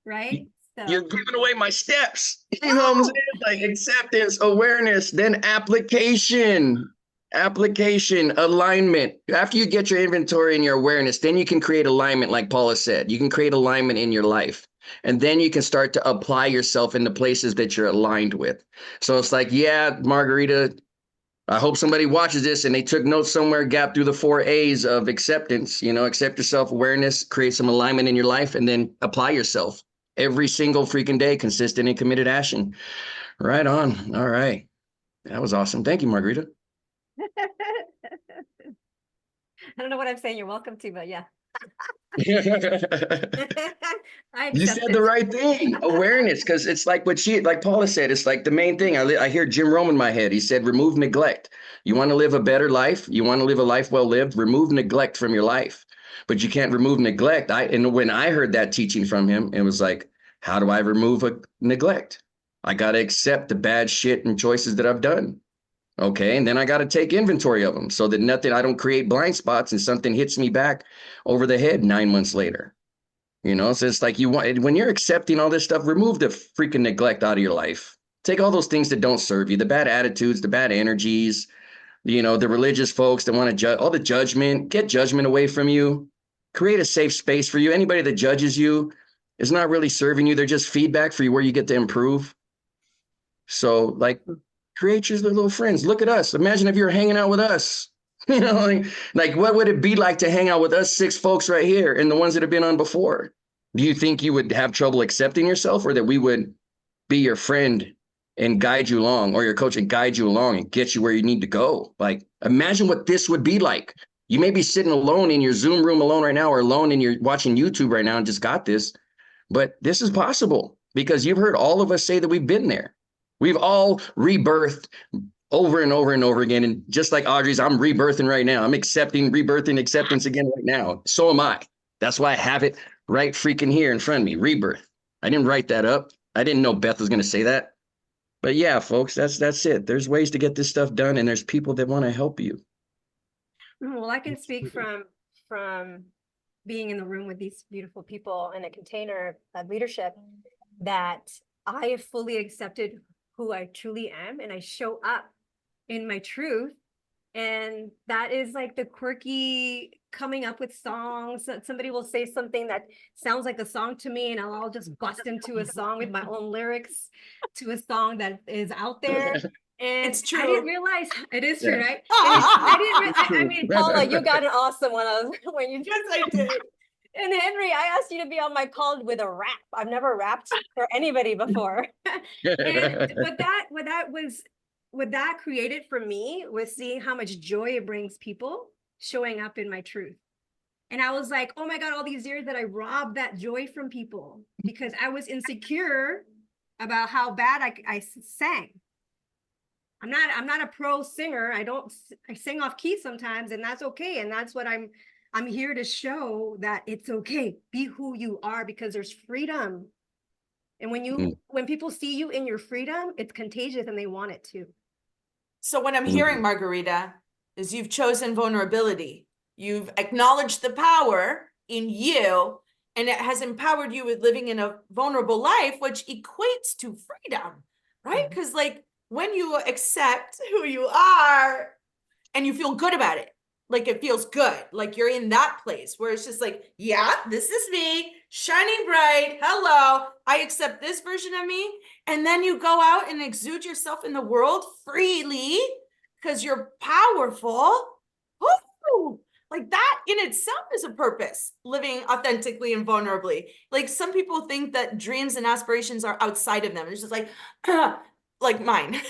Right? You're giving away my steps. You know what I'm saying? Like acceptance, awareness, then application, alignment. After you get your inventory and your awareness, then you can create alignment, like Paula said. You can create alignment in your life. And then you can start to apply yourself in the places that you're aligned with. So it's like, yeah, Margarita, I hope somebody watches this and they took notes somewhere, gap through the 4 A's of acceptance, accept yourself, awareness, create some alignment in your life, and then apply yourself every single freaking day, consistent and committed action. Right on. All right. That was awesome. Thank you, Margarita. I don't know what I'm saying. You're welcome to, but yeah. You I accept said it. the right thing, awareness, because it's like like Paula said, it's like the main thing. I hear Jim Rome in my head. He said, remove neglect. You want to live a better life? You want to live a life well lived? Remove neglect from your life. But you can't remove neglect. And when I heard that teaching from him, it was like, how do I remove a neglect? I got to accept the bad shit and choices that I've done. Okay. And then I got to take inventory of them so that I don't create blind spots and something hits me back over the head 9 months later. So it's like when you're accepting all this stuff, remove the freaking neglect out of your life. Take all those things that don't serve you, the bad attitudes, the bad energies, the religious folks that want to judge, all the judgment, get judgment away from you, create a safe space for you. Anybody that judges you is not really serving you. They're just feedback for you where you get to improve. So like, create your little friends. Look at us. Imagine if you were hanging out with us. Like what would it be like to hang out with us 6 folks right here and the ones that have been on before? Do you think you would have trouble accepting yourself, or that we would be your friend and guide you along, or your coach and guide you along and get you where you need to go? Like, imagine what this would be like. You may be sitting alone in your Zoom room alone right now, or alone and you're watching YouTube right now and just got this, but this is possible because you've heard all of us say that we've been there. We've all rebirthed over and over and over again. And just like Audrey's, I'm rebirthing right now. I'm rebirthing acceptance again right now. So am I. That's why I have it right freaking here in front of me. Rebirth. I didn't write that up. I didn't know Beth was going to say that. But yeah, folks, that's it. There's ways to get this stuff done, and there's people that want to help you. Well, I can speak from being in the room with these beautiful people in a container of leadership, that I have fully accepted who I truly am, and I show up in my truth. And that is like the quirky coming up with songs that somebody will say something that sounds like a song to me, and I'll just bust into a song with my own lyrics to a song that is out there. And It's true. I didn't realize it is true, Yeah. right? I mean, Paula, you got an awesome one when you Yes, I did. And Henry, I asked you to be on my call with a rap. I've never rapped for anybody before. And what that created for me was seeing how much joy it brings people showing up in my truth. And I was like, oh my God, all these years that I robbed that joy from people because I was insecure about how bad I sang. I'm not a pro singer. I sing off key sometimes, and that's okay. And that's what I'm here to show, that it's okay. Be who you are, because there's freedom. And when people see you in your freedom, it's contagious and they want it too. So what I'm hearing, Margarita, is you've chosen vulnerability. You've acknowledged the power in you, and it has empowered you with living in a vulnerable life, which equates to freedom, right? Because like when you accept who you are and you feel good about it, like it feels good, like you're in that place where it's just like, yeah, this is me, shining bright. Hello, I accept this version of me. And then you go out and exude yourself in the world freely because you're powerful. Woo! Like that in itself is a purpose, living authentically and vulnerably. Like some people think that dreams and aspirations are outside of them. It's just like, like mine.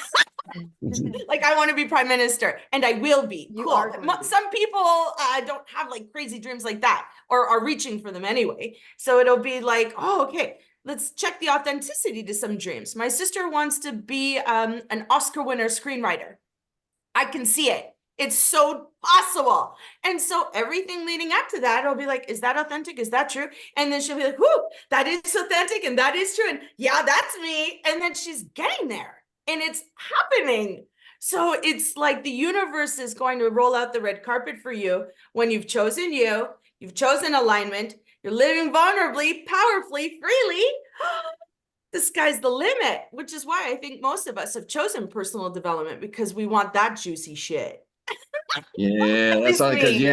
Like I want to be prime minister, and I will be. You Cool. are going to be. Some people don't have like crazy dreams like that, or are reaching for them anyway. So it'll be like, oh, okay, let's check the authenticity to some dreams. My sister wants to be an Oscar winner screenwriter. I can see it. It's so possible. And so everything leading up to that, I'll be like, is that authentic? Is that true? And then she'll be like, whoo, that is authentic and that is true. And yeah, that's me. And then she's getting there and it's happening. So it's like the universe is going to roll out the red carpet for you when you've chosen alignment, you're living vulnerably, powerfully, freely. The sky's the limit, which is why I think most of us have chosen personal development, because we want that juicy shit. Yeah, that's least all because me.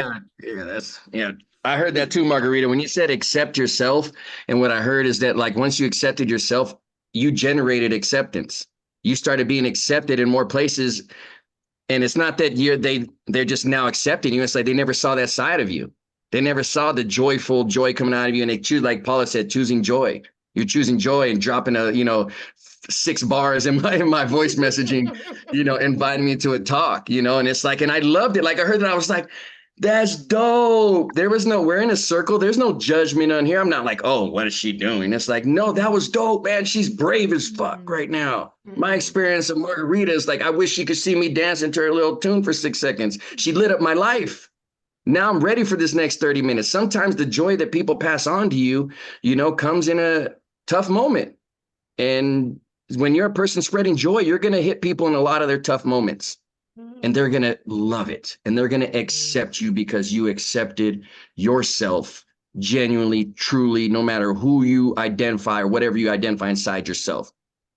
yeah. I heard that too, Margarita. When you said accept yourself, and what I heard is that like once you accepted yourself, you generated acceptance. You started being accepted in more places. And it's not that they're just now accepting you. It's like they never saw that side of you. They never saw the joyful joy coming out of you. And they choose, like Paula said, choosing joy. You're choosing joy and dropping 6 bars in my voice messaging, inviting me to a talk, and it's like, and I loved it. Like I heard that, I was like, that's dope. We're in a circle. There's no judgment on here. I'm not like, oh, what is she doing? It's like, no, that was dope, man. She's brave as fuck right now. My experience of Margarita is like, I wish she could see me dancing to her little tune for 6 seconds. She lit up my life. Now I'm ready for this next 30 minutes. Sometimes the joy that people pass on to you, comes in a tough moment. And when you're a person spreading joy, you're going to hit people in a lot of their tough moments. And they're going to love it. And they're going to accept you because you accepted yourself genuinely, truly, no matter who you identify or whatever you identify inside yourself.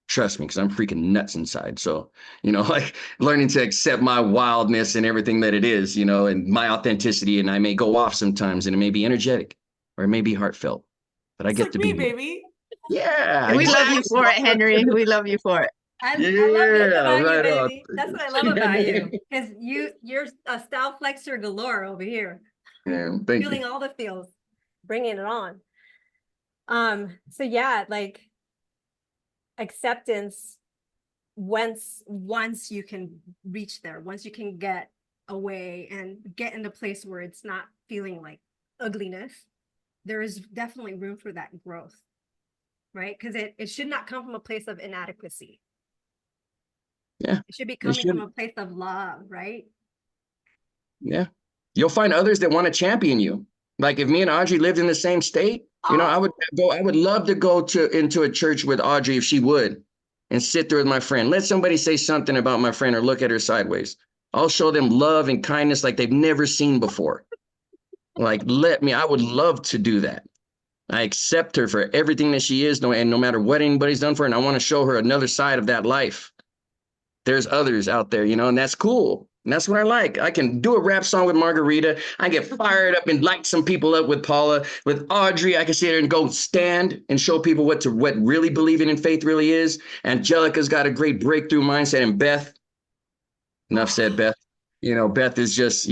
Trust me, because I'm freaking nuts inside. So, like learning to accept my wildness and everything that it is, and my authenticity. And I may go off sometimes and it may be energetic or it may be heartfelt, but I It's get like to me, be me. baby. Yeah. And we love you exactly. for it, Henry. We love you for it. I love this Yeah, about you, right on. baby. That's what I love about you. Because you're a style flexor galore over here. Yeah, thank Feeling you. all the feels, bringing it on. So yeah, like acceptance, once you can reach there, once you can get away and get in a place where it's not feeling like ugliness, there is definitely room for that growth, right? Because it should not come from a place of inadequacy. Yeah. It should be coming from a place of love, right? Yeah. You'll find others that want to champion you. Like if me and Audrey lived in the same state, I would love to go into a church with Audrey if she would, and sit there with my friend. Let somebody say something about my friend or look at her sideways. I'll show them love and kindness like they've never seen before. Like, I would love to do that. I accept her for everything that she is, and no matter what anybody's done for her, and I want to show her another side of that life. There's others out there, and that's cool. And that's what I like. I can do a rap song with Margarita. I get fired up and light some people up with Paula. With Audrey, I can sit here and go stand and show people what really believing in faith really is. Angelica's got a great breakthrough mindset. And Beth, enough said, Beth. Beth is just,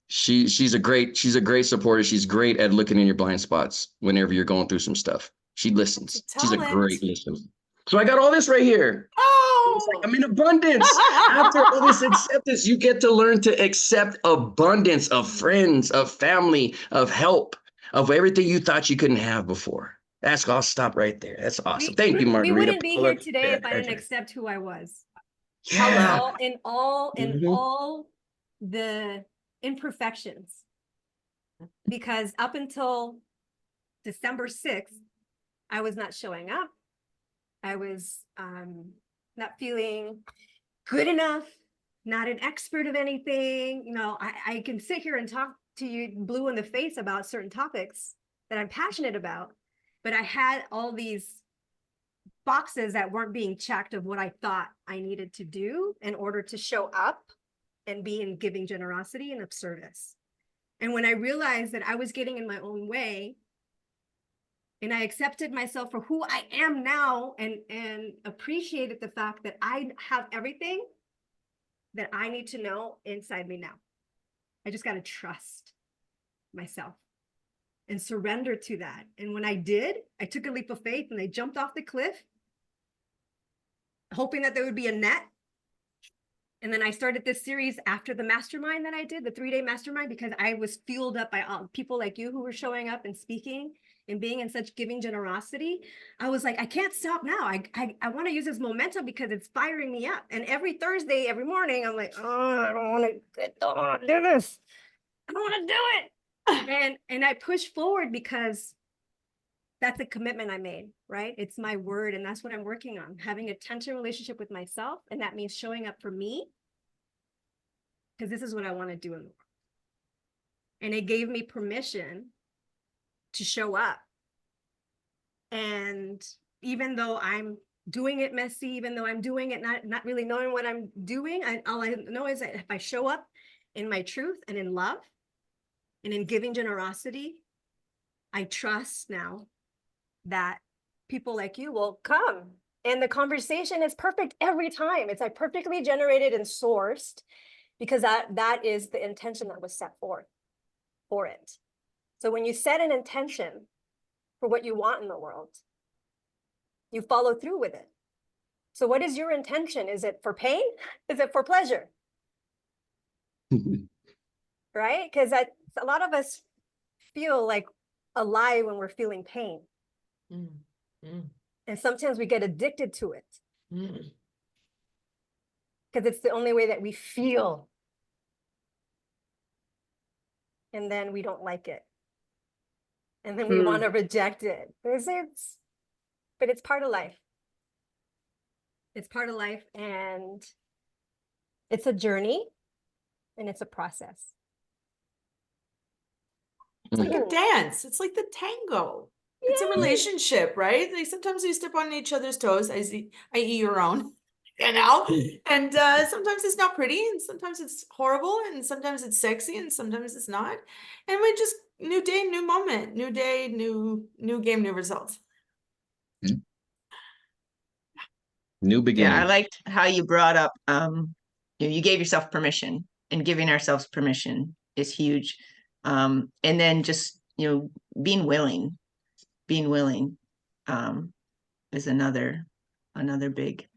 she's a great supporter. She's great at looking in your blind spots whenever you're going through some stuff. She listens. She's a great listener. So I got all this right here. It's like I'm in abundance. After all this acceptance, you get to learn to accept abundance of friends, of family, of help, of everything you thought you couldn't have before. I'll stop right there. That's awesome. Thank you, Margarita. We wouldn't be here today Yeah, if I didn't accept who I was. Yeah. In all the imperfections. Because up until December 6th, I was not showing up. I was not feeling good enough, not an expert of anything. I can sit here and talk to you blue in the face about certain topics that I'm passionate about, but I had all these boxes that weren't being checked of what I thought I needed to do in order to show up and be in giving generosity and of service. And when I realized that I was getting in my own way, and I accepted myself for who I am now, and appreciated the fact that I have everything that I need to know inside me now. I just got to trust myself and surrender to that. And when I did, I took a leap of faith and I jumped off the cliff. hoping that there would be a net. And then I started this series after the mastermind that I did, the 3-day mastermind, because I was fueled up by people like you who were showing up and speaking and being in such giving generosity. I was like, I can't stop now. I want to use this momentum because it's firing me up. And every Thursday, every morning, I'm like, oh, I don't want to do this. I don't want to do it. And I push forward because that's a commitment I made, right? It's my word. And that's what I'm working on, having a tension relationship with myself. And that means showing up for me, because this is what I want to do in the world. And it gave me permission to show up. And even though I'm doing it messy, even though I'm doing it not really knowing what I'm doing, all I know is that if I show up in my truth and in love and in giving generosity, I trust now that people like you will come. And the conversation is perfect every time. It's like perfectly generated and sourced, because that is the intention that was set forth for it. So when you set an intention for what you want in the world, you follow through with it. So what is your intention? Is it for pain? Is it for pleasure? Right? Because a lot of us feel like alive when we're feeling pain. And sometimes we get addicted to it. Because it's the only way that we feel. And then we don't like it. And then we want to reject it. But it's part of life. It's part of life, and it's a journey, and it's a process. It's like a dance. It's like the tango. It's a relationship, right? Like sometimes we step on each other's toes, i.e. your own, and sometimes it's not pretty, and sometimes it's horrible, and sometimes it's sexy, and sometimes it's not. And we just, new day, new moment, new day, new game, new results. New beginning. Yeah, I liked how you brought up, you gave yourself permission, and giving ourselves permission is huge. And then just, being willing is another big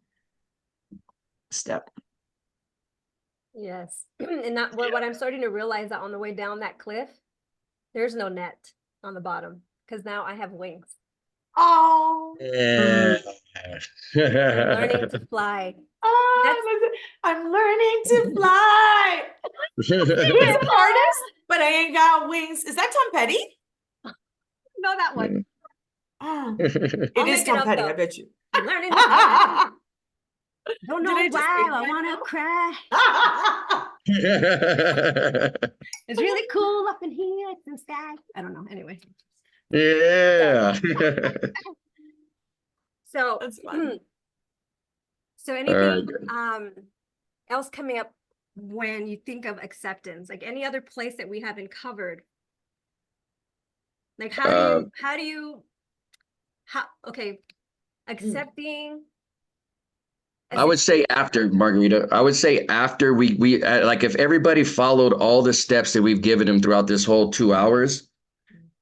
step. Yes. And what I'm starting to realize, that on the way down that cliff, there's no net on the bottom, because now I have wings. Oh, Yeah. I'm learning to fly. I'm learning to fly. It's hardest, but I ain't got wings. Is that Tom Petty? No, that one. It is Tom Petty, I bet you. I'm learning to fly. Don't know Did I just why say I that? want to cry. It's really cool up in here. It's in the sky. I don't know. Anyway. Yeah. So That's fun. So anything else coming up when you think of acceptance? Like any other place that we haven't covered? Like accepting. I would say after, Margarita, I would say after we like, if everybody followed all the steps that we've given them throughout this whole 2 hours,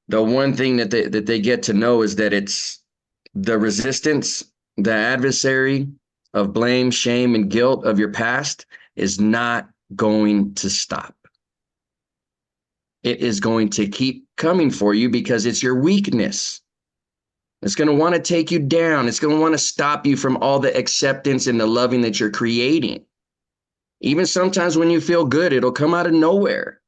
the one thing that they get to know is that it's the resistance, the adversary of blame, shame, and guilt of your past is not going to stop. It is going to keep coming for you because it's your weakness. It's going to want to take you down. It's going to want to stop you from all the acceptance and the loving that you're creating. Even sometimes when you feel good, it'll come out of nowhere.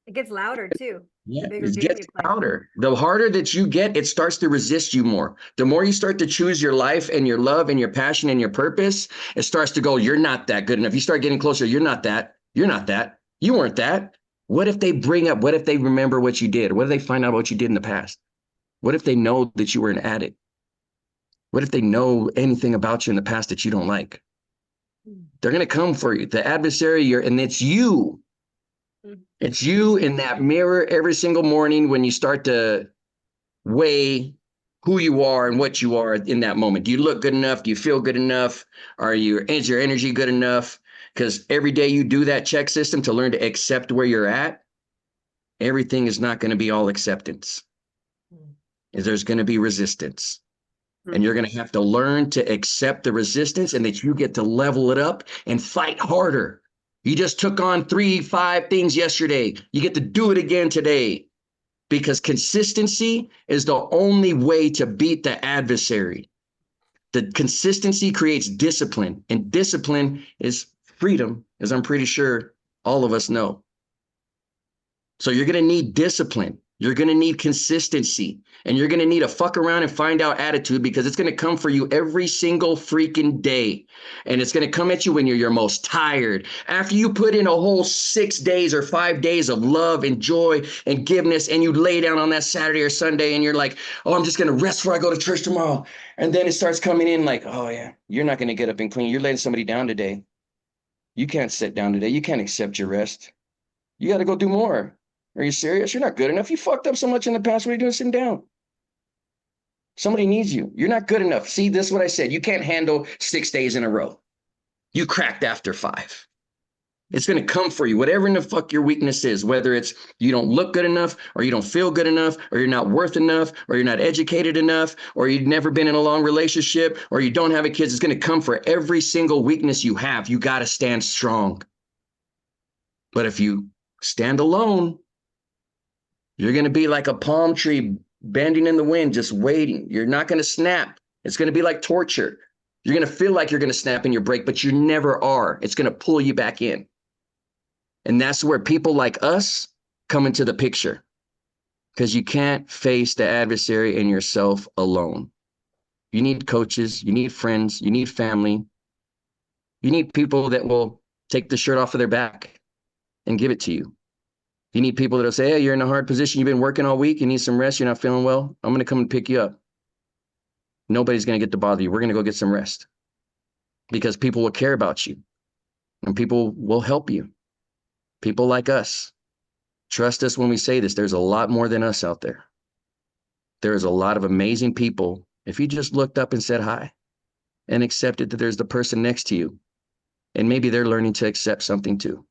It gets louder too. Yeah, it gets louder. The harder that you get, it starts to resist you more. The more you start to choose your life and your love and your passion and your purpose, it starts to go, you're not that good enough. You start getting closer. You're not that. You're not that. You weren't that. What if they what if they remember what you did? What if they find out what you did in the past? What if they know that you were an addict? What if they know anything about you in the past that you don't like? They're going to come for you. The adversary, and it's you. It's you in that mirror every single morning when you start to weigh who you are and what you are in that moment. Do you look good enough? Do you feel good enough? Is your energy good enough? Because every day you do that check system to learn to accept where you're at, everything is not going to be all acceptance. There's going to be resistance. And you're going to have to learn to accept the resistance and that you get to level it up and fight harder. You just took on 3-5 things yesterday. You get to do it again today, because consistency is the only way to beat the adversary. The consistency creates discipline, and discipline is freedom, as I'm pretty sure all of us know. So you're going to need discipline. You're going to need consistency, and you're going to need a fuck around and find out attitude, because it's going to come for you every single freaking day. And it's going to come at you when you're your most tired. After you put in a whole 6 days or 5 days of love and joy and giveness, and you lay down on that Saturday or Sunday and you're like, oh, I'm just going to rest before I go to church tomorrow. And then it starts coming in like, oh yeah, you're not going to get up and clean. You're letting somebody down today. You can't sit down today. You can't accept your rest. You got to go do more. Are you serious? You're not good enough. You fucked up so much in the past. What are you doing sitting down? Somebody needs you. You're not good enough. See, this is what I said. You can't handle 6 days in a row. You cracked after 5. It's going to come for you, whatever in the fuck your weakness is, whether it's you don't look good enough, or you don't feel good enough, or you're not worth enough, or you're not educated enough, or you've never been in a long relationship, or you don't have a kid. It's going to come for every single weakness you have. You got to stand strong. But if you stand alone, you're going to be like a palm tree bending in the wind, just waiting. You're not going to snap. It's going to be like torture. You're going to feel like you're going to snap in your break, but you never are. It's going to pull you back in. And that's where people like us come into the picture, because you can't face the adversary and yourself alone. You need coaches, you need friends, you need family. You need people that will take the shirt off of their back and give it to you. You need people that'll say, hey, you're in a hard position. You've been working all week. You need some rest. You're not feeling well. I'm going to come and pick you up. Nobody's going to get to bother you. We're going to go get some rest, because people will care about you and people will help you. People like us. Trust us when we say this. There's a lot more than us out there. There's a lot of amazing people. If you just looked up and said hi and accepted that there's the person next to you, and maybe they're learning to accept something too.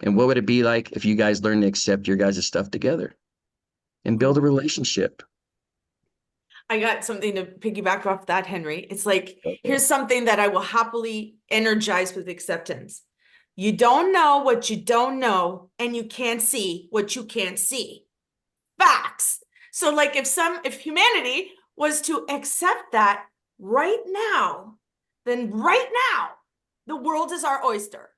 And what would it be like if you guys learned to accept your guys' stuff together and build a relationship? I got something to piggyback off that, Henry. It's like, here's something that I will happily energize with acceptance. You don't know what you don't know, and you can't see what you can't see. Facts. So like if humanity was to accept that right now, then right now, the world is our oyster.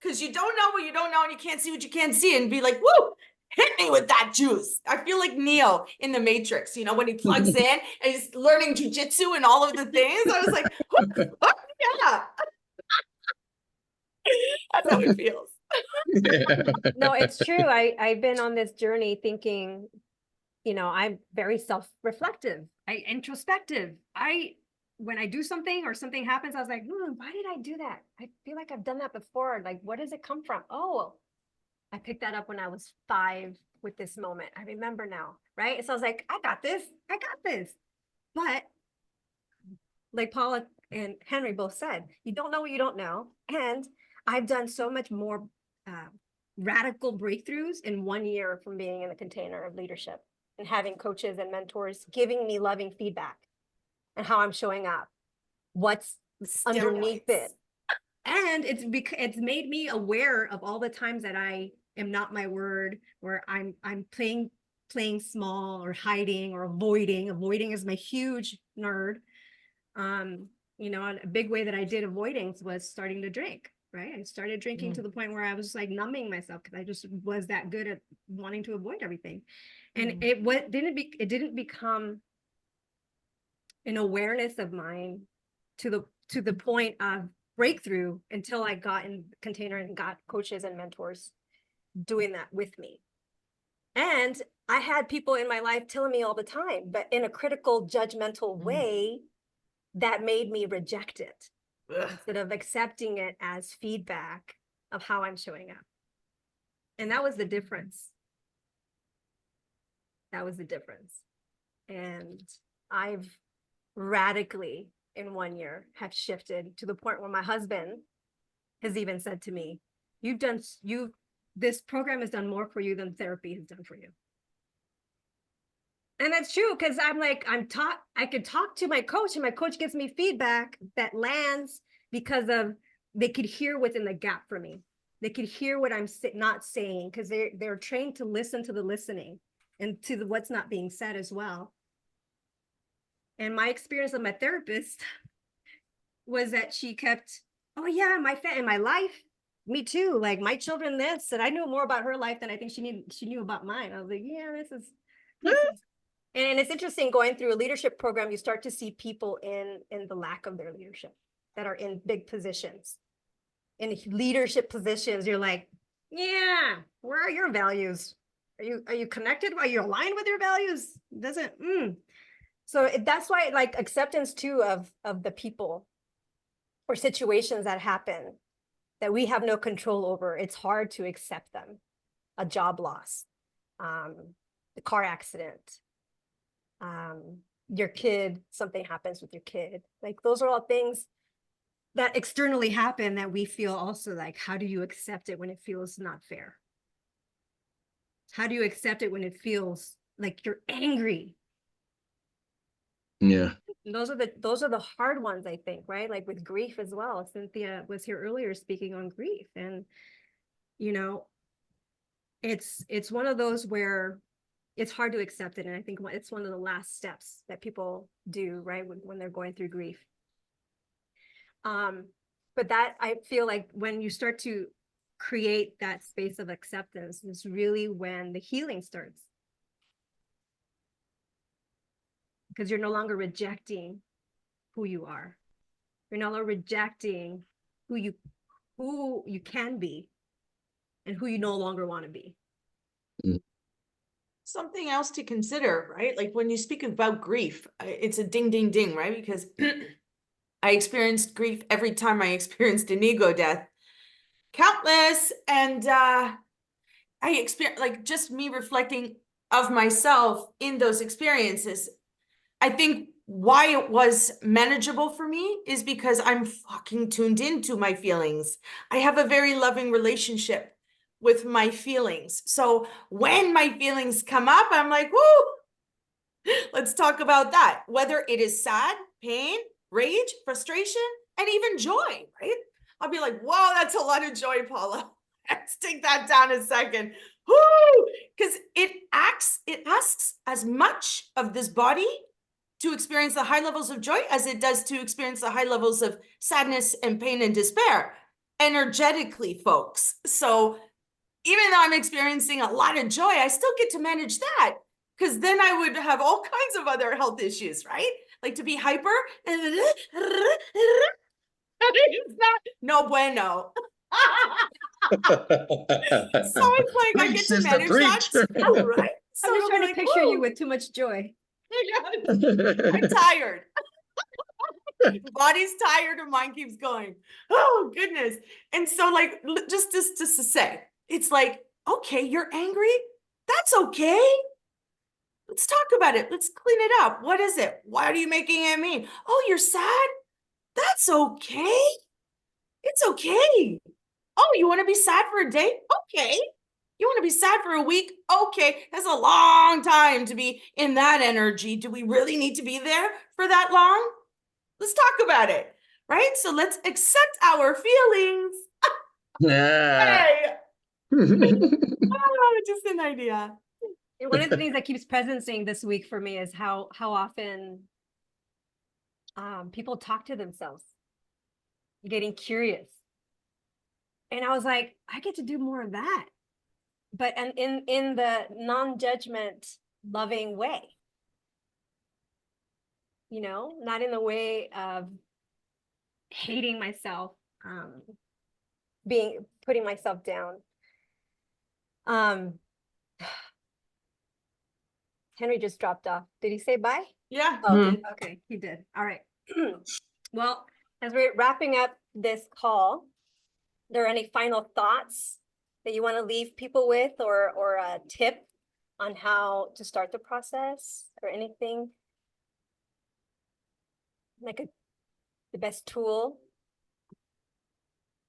Because you don't know what you don't know, and you can't see what you can't see, and be like, woo, hit me with that juice. I feel like Neo in the Matrix, you know, when he plugs in and he's learning jujitsu and all of the things. I was like, oh, yeah. That's how it feels. No, it's true. I've been on this journey thinking, you know, I'm very self-reflective. Introspective. When I do something or something happens, I was like, why did I do that? I feel like I've done that before. Like, where does it come from? Oh, I picked that up when I was 5 with this moment. I remember now, right? So I was like, I got this. But like Paula and Henry both said, you don't know what you don't know. And I've done so much more radical breakthroughs in 1 year from being in the container of leadership and having coaches and mentors giving me loving feedback and how I'm showing up, what's underneath it. And it's made me aware of all the times that I am not my word, where I'm playing small or hiding or avoiding. Avoiding is my huge nerd. You know, a big way that I did avoiding was starting to drink, right? I started drinking to the point where I was like numbing myself, because I just was that good at wanting to avoid everything. And it didn't become an awareness of mine to the point of breakthrough until I got in container and got coaches and mentors doing that with me. And I had people in my life telling me all the time, but in a critical, judgmental way that made me reject it instead of accepting it as feedback of how I'm showing up. And that was the difference. And I've radically in 1 year have shifted to the point where my husband has even said to me, this program has done more for you than therapy has done for you. And that's true, because I'm like, I could talk to my coach and my coach gives me feedback that lands because of they could hear what's in the gap for me. They could hear what I'm not saying, because they're trained to listen to the listening and to what's not being said as well. And my experience with my therapist was that she kept, oh yeah, in my life, me too. Like my children, this, and I knew more about her life than I think she knew about mine. I was like, yeah, this is. And it's interesting going through a leadership program, you start to see people in the lack of their leadership that are in big positions. In leadership positions, you're like, yeah, where are your values? Are you connected? Are you aligned with your values? Doesn't. So that's why like acceptance too of the people or situations that happen that we have no control over. It's hard to accept them. A job loss, the car accident, your kid, something happens with your kid. Like those are all things that externally happen that we feel also like, how do you accept it when it feels not fair? How do you accept it when it feels like you're angry? Yeah. And those are the hard ones, I think, right? Like with grief as well. Cynthia was here earlier speaking on grief, and you know, it's one of those where it's hard to accept it. And I think it's one of the last steps that people do, right? When they're going through grief. But that, I feel like when you start to create that space of acceptance is really when the healing starts. Because you're no longer rejecting who you are. You're no longer rejecting who you can be and who you no longer want to be. Something else to consider, right? Like when you speak about grief, it's a ding, ding, ding, right? Because I experienced grief every time I experienced an ego death. Countless. And I experienced, like, just me reflecting of myself in those experiences. I think why it was manageable for me is because I'm fucking tuned into my feelings. I have a very loving relationship with my feelings. So when my feelings come up, I'm like, whoo, let's talk about that. Whether it is sad, pain, rage, frustration, and even joy, right? I'll be like, whoa, that's a lot of joy, Paula. Let's take that down a second. Whoo! Because it asks as much of this body to experience the high levels of joy as it does to experience the high levels of sadness and pain and despair energetically, folks. So even though I'm experiencing a lot of joy, I still get to manage that, because then I would have all kinds of other health issues, right? Like to be hyper, it's not no bueno. So it's like I get to manage that. Oh, right. So I'm just trying to like, picture you woo. with too much joy. I'm tired. Body's tired and mind keeps going. Oh goodness. And so like just to say, it's like, okay, you're angry. That's okay. Let's talk about it. Let's clean it up. What is it? Why are you making it mean? Oh, you're sad? That's okay. It's okay. Oh, you want to be sad for a day? Okay. You want to be sad for a week? Okay. That's a long time to be in that energy. Do we really need to be there for that long? Let's talk about it, right? So let's accept our feelings. Yeah. Hey. Oh, just an idea. And one of the things that keeps presencing this week for me is how often people talk to themselves, getting curious. And I was like, I get to do more of that, but and in the non-judgment, loving way. You know, not in the way of hating myself, putting myself down. Henry just dropped off. Did he say bye? Yeah. Oh, okay, he did. All right. Well, as we're wrapping up this call, are there any final thoughts that you want to leave people with, or a tip on how to start the process, or anything? Like the best tool?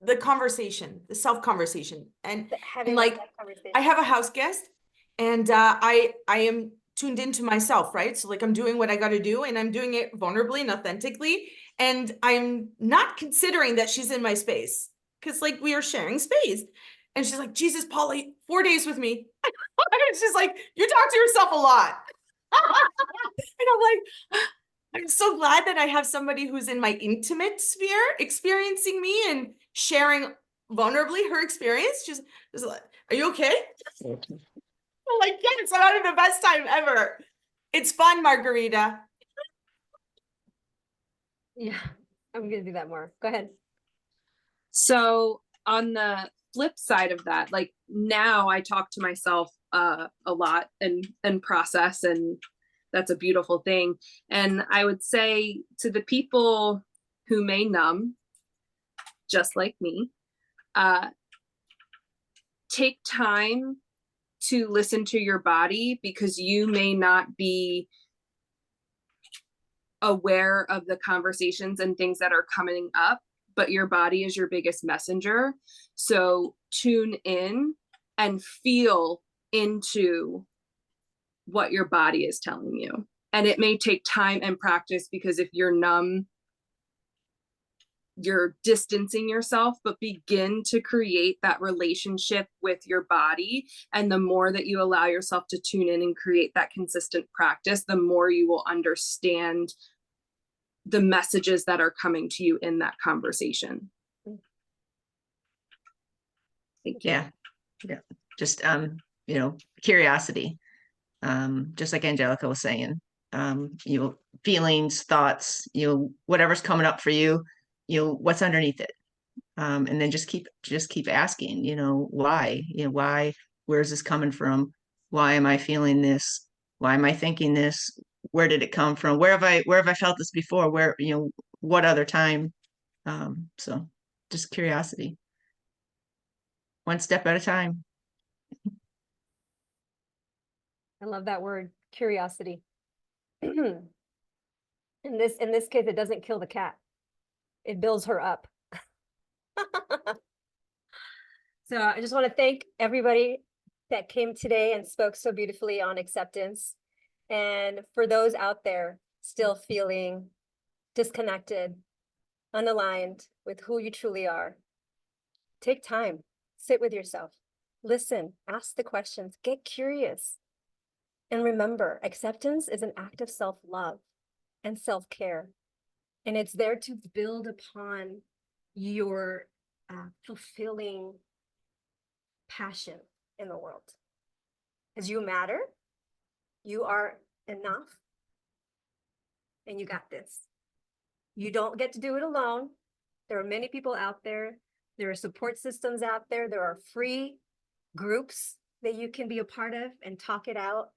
The conversation, the self-conversation. And Having like, that conversation. I have a house guest, and I am tuned into myself, right? So like I'm doing what I got to do and I'm doing it vulnerably and authentically. And I'm not considering that she's in my space because like we are sharing space. And she's like, Jesus, Polly, 4 days with me. It's just like, you talk to yourself a lot. And I'm like, I'm so glad that I have somebody who's in my intimate sphere experiencing me and sharing vulnerably her experience. Just like, are you okay? I'm like, yes, I'm having the best time ever. It's fun, Margarita. Yeah, I'm gonna do that more. Go ahead. So on the flip side of that, like now I talk to myself a lot and process, and that's a beautiful thing. And I would say to the people who may numb, just like me, take time to listen to your body, because you may not be aware of the conversations and things that are coming up, but your body is your biggest messenger. So tune in and feel into what your body is telling you. And it may take time and practice, because if you're numb, you're distancing yourself, but begin to create that relationship with your body. And the more that you allow yourself to tune in and create that consistent practice, the more you will understand the messages that are coming to you in that conversation. Thank you. Yeah. Just, curiosity. Just like Angelica was saying, feelings, thoughts, whatever's coming up for you, what's underneath it. And then just keep asking, why, where's this coming from? Why am I feeling this? Why am I thinking this? Where did it come from? Where have I felt this before? Where, what other time? So just curiosity. One step at a time. I love that word, curiosity. In this case, it doesn't kill the cat. It builds her up. So I just want to thank everybody that came today and spoke so beautifully on acceptance. And for those out there still feeling disconnected, unaligned with who you truly are, take time, sit with yourself, listen, ask the questions, get curious. And remember, acceptance is an act of self-love and self-care. And it's there to build upon your fulfilling passion in the world. Because you matter, you are enough, and you got this. You don't get to do it alone. There are many people out there. There are support systems out there. There are free groups that you can be a part of and talk it out.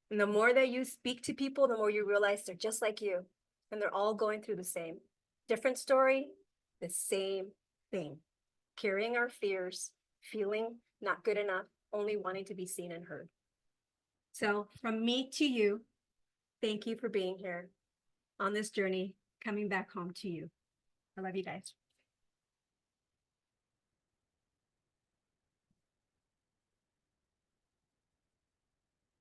And the more that you speak to people, the more you realize they're just like you. And they're all going through the same. Different story, the same thing. Carrying our fears, feeling not good enough, only wanting to be seen and heard. So from me to you, thank you for being here on this journey, coming back home to you. I love you guys.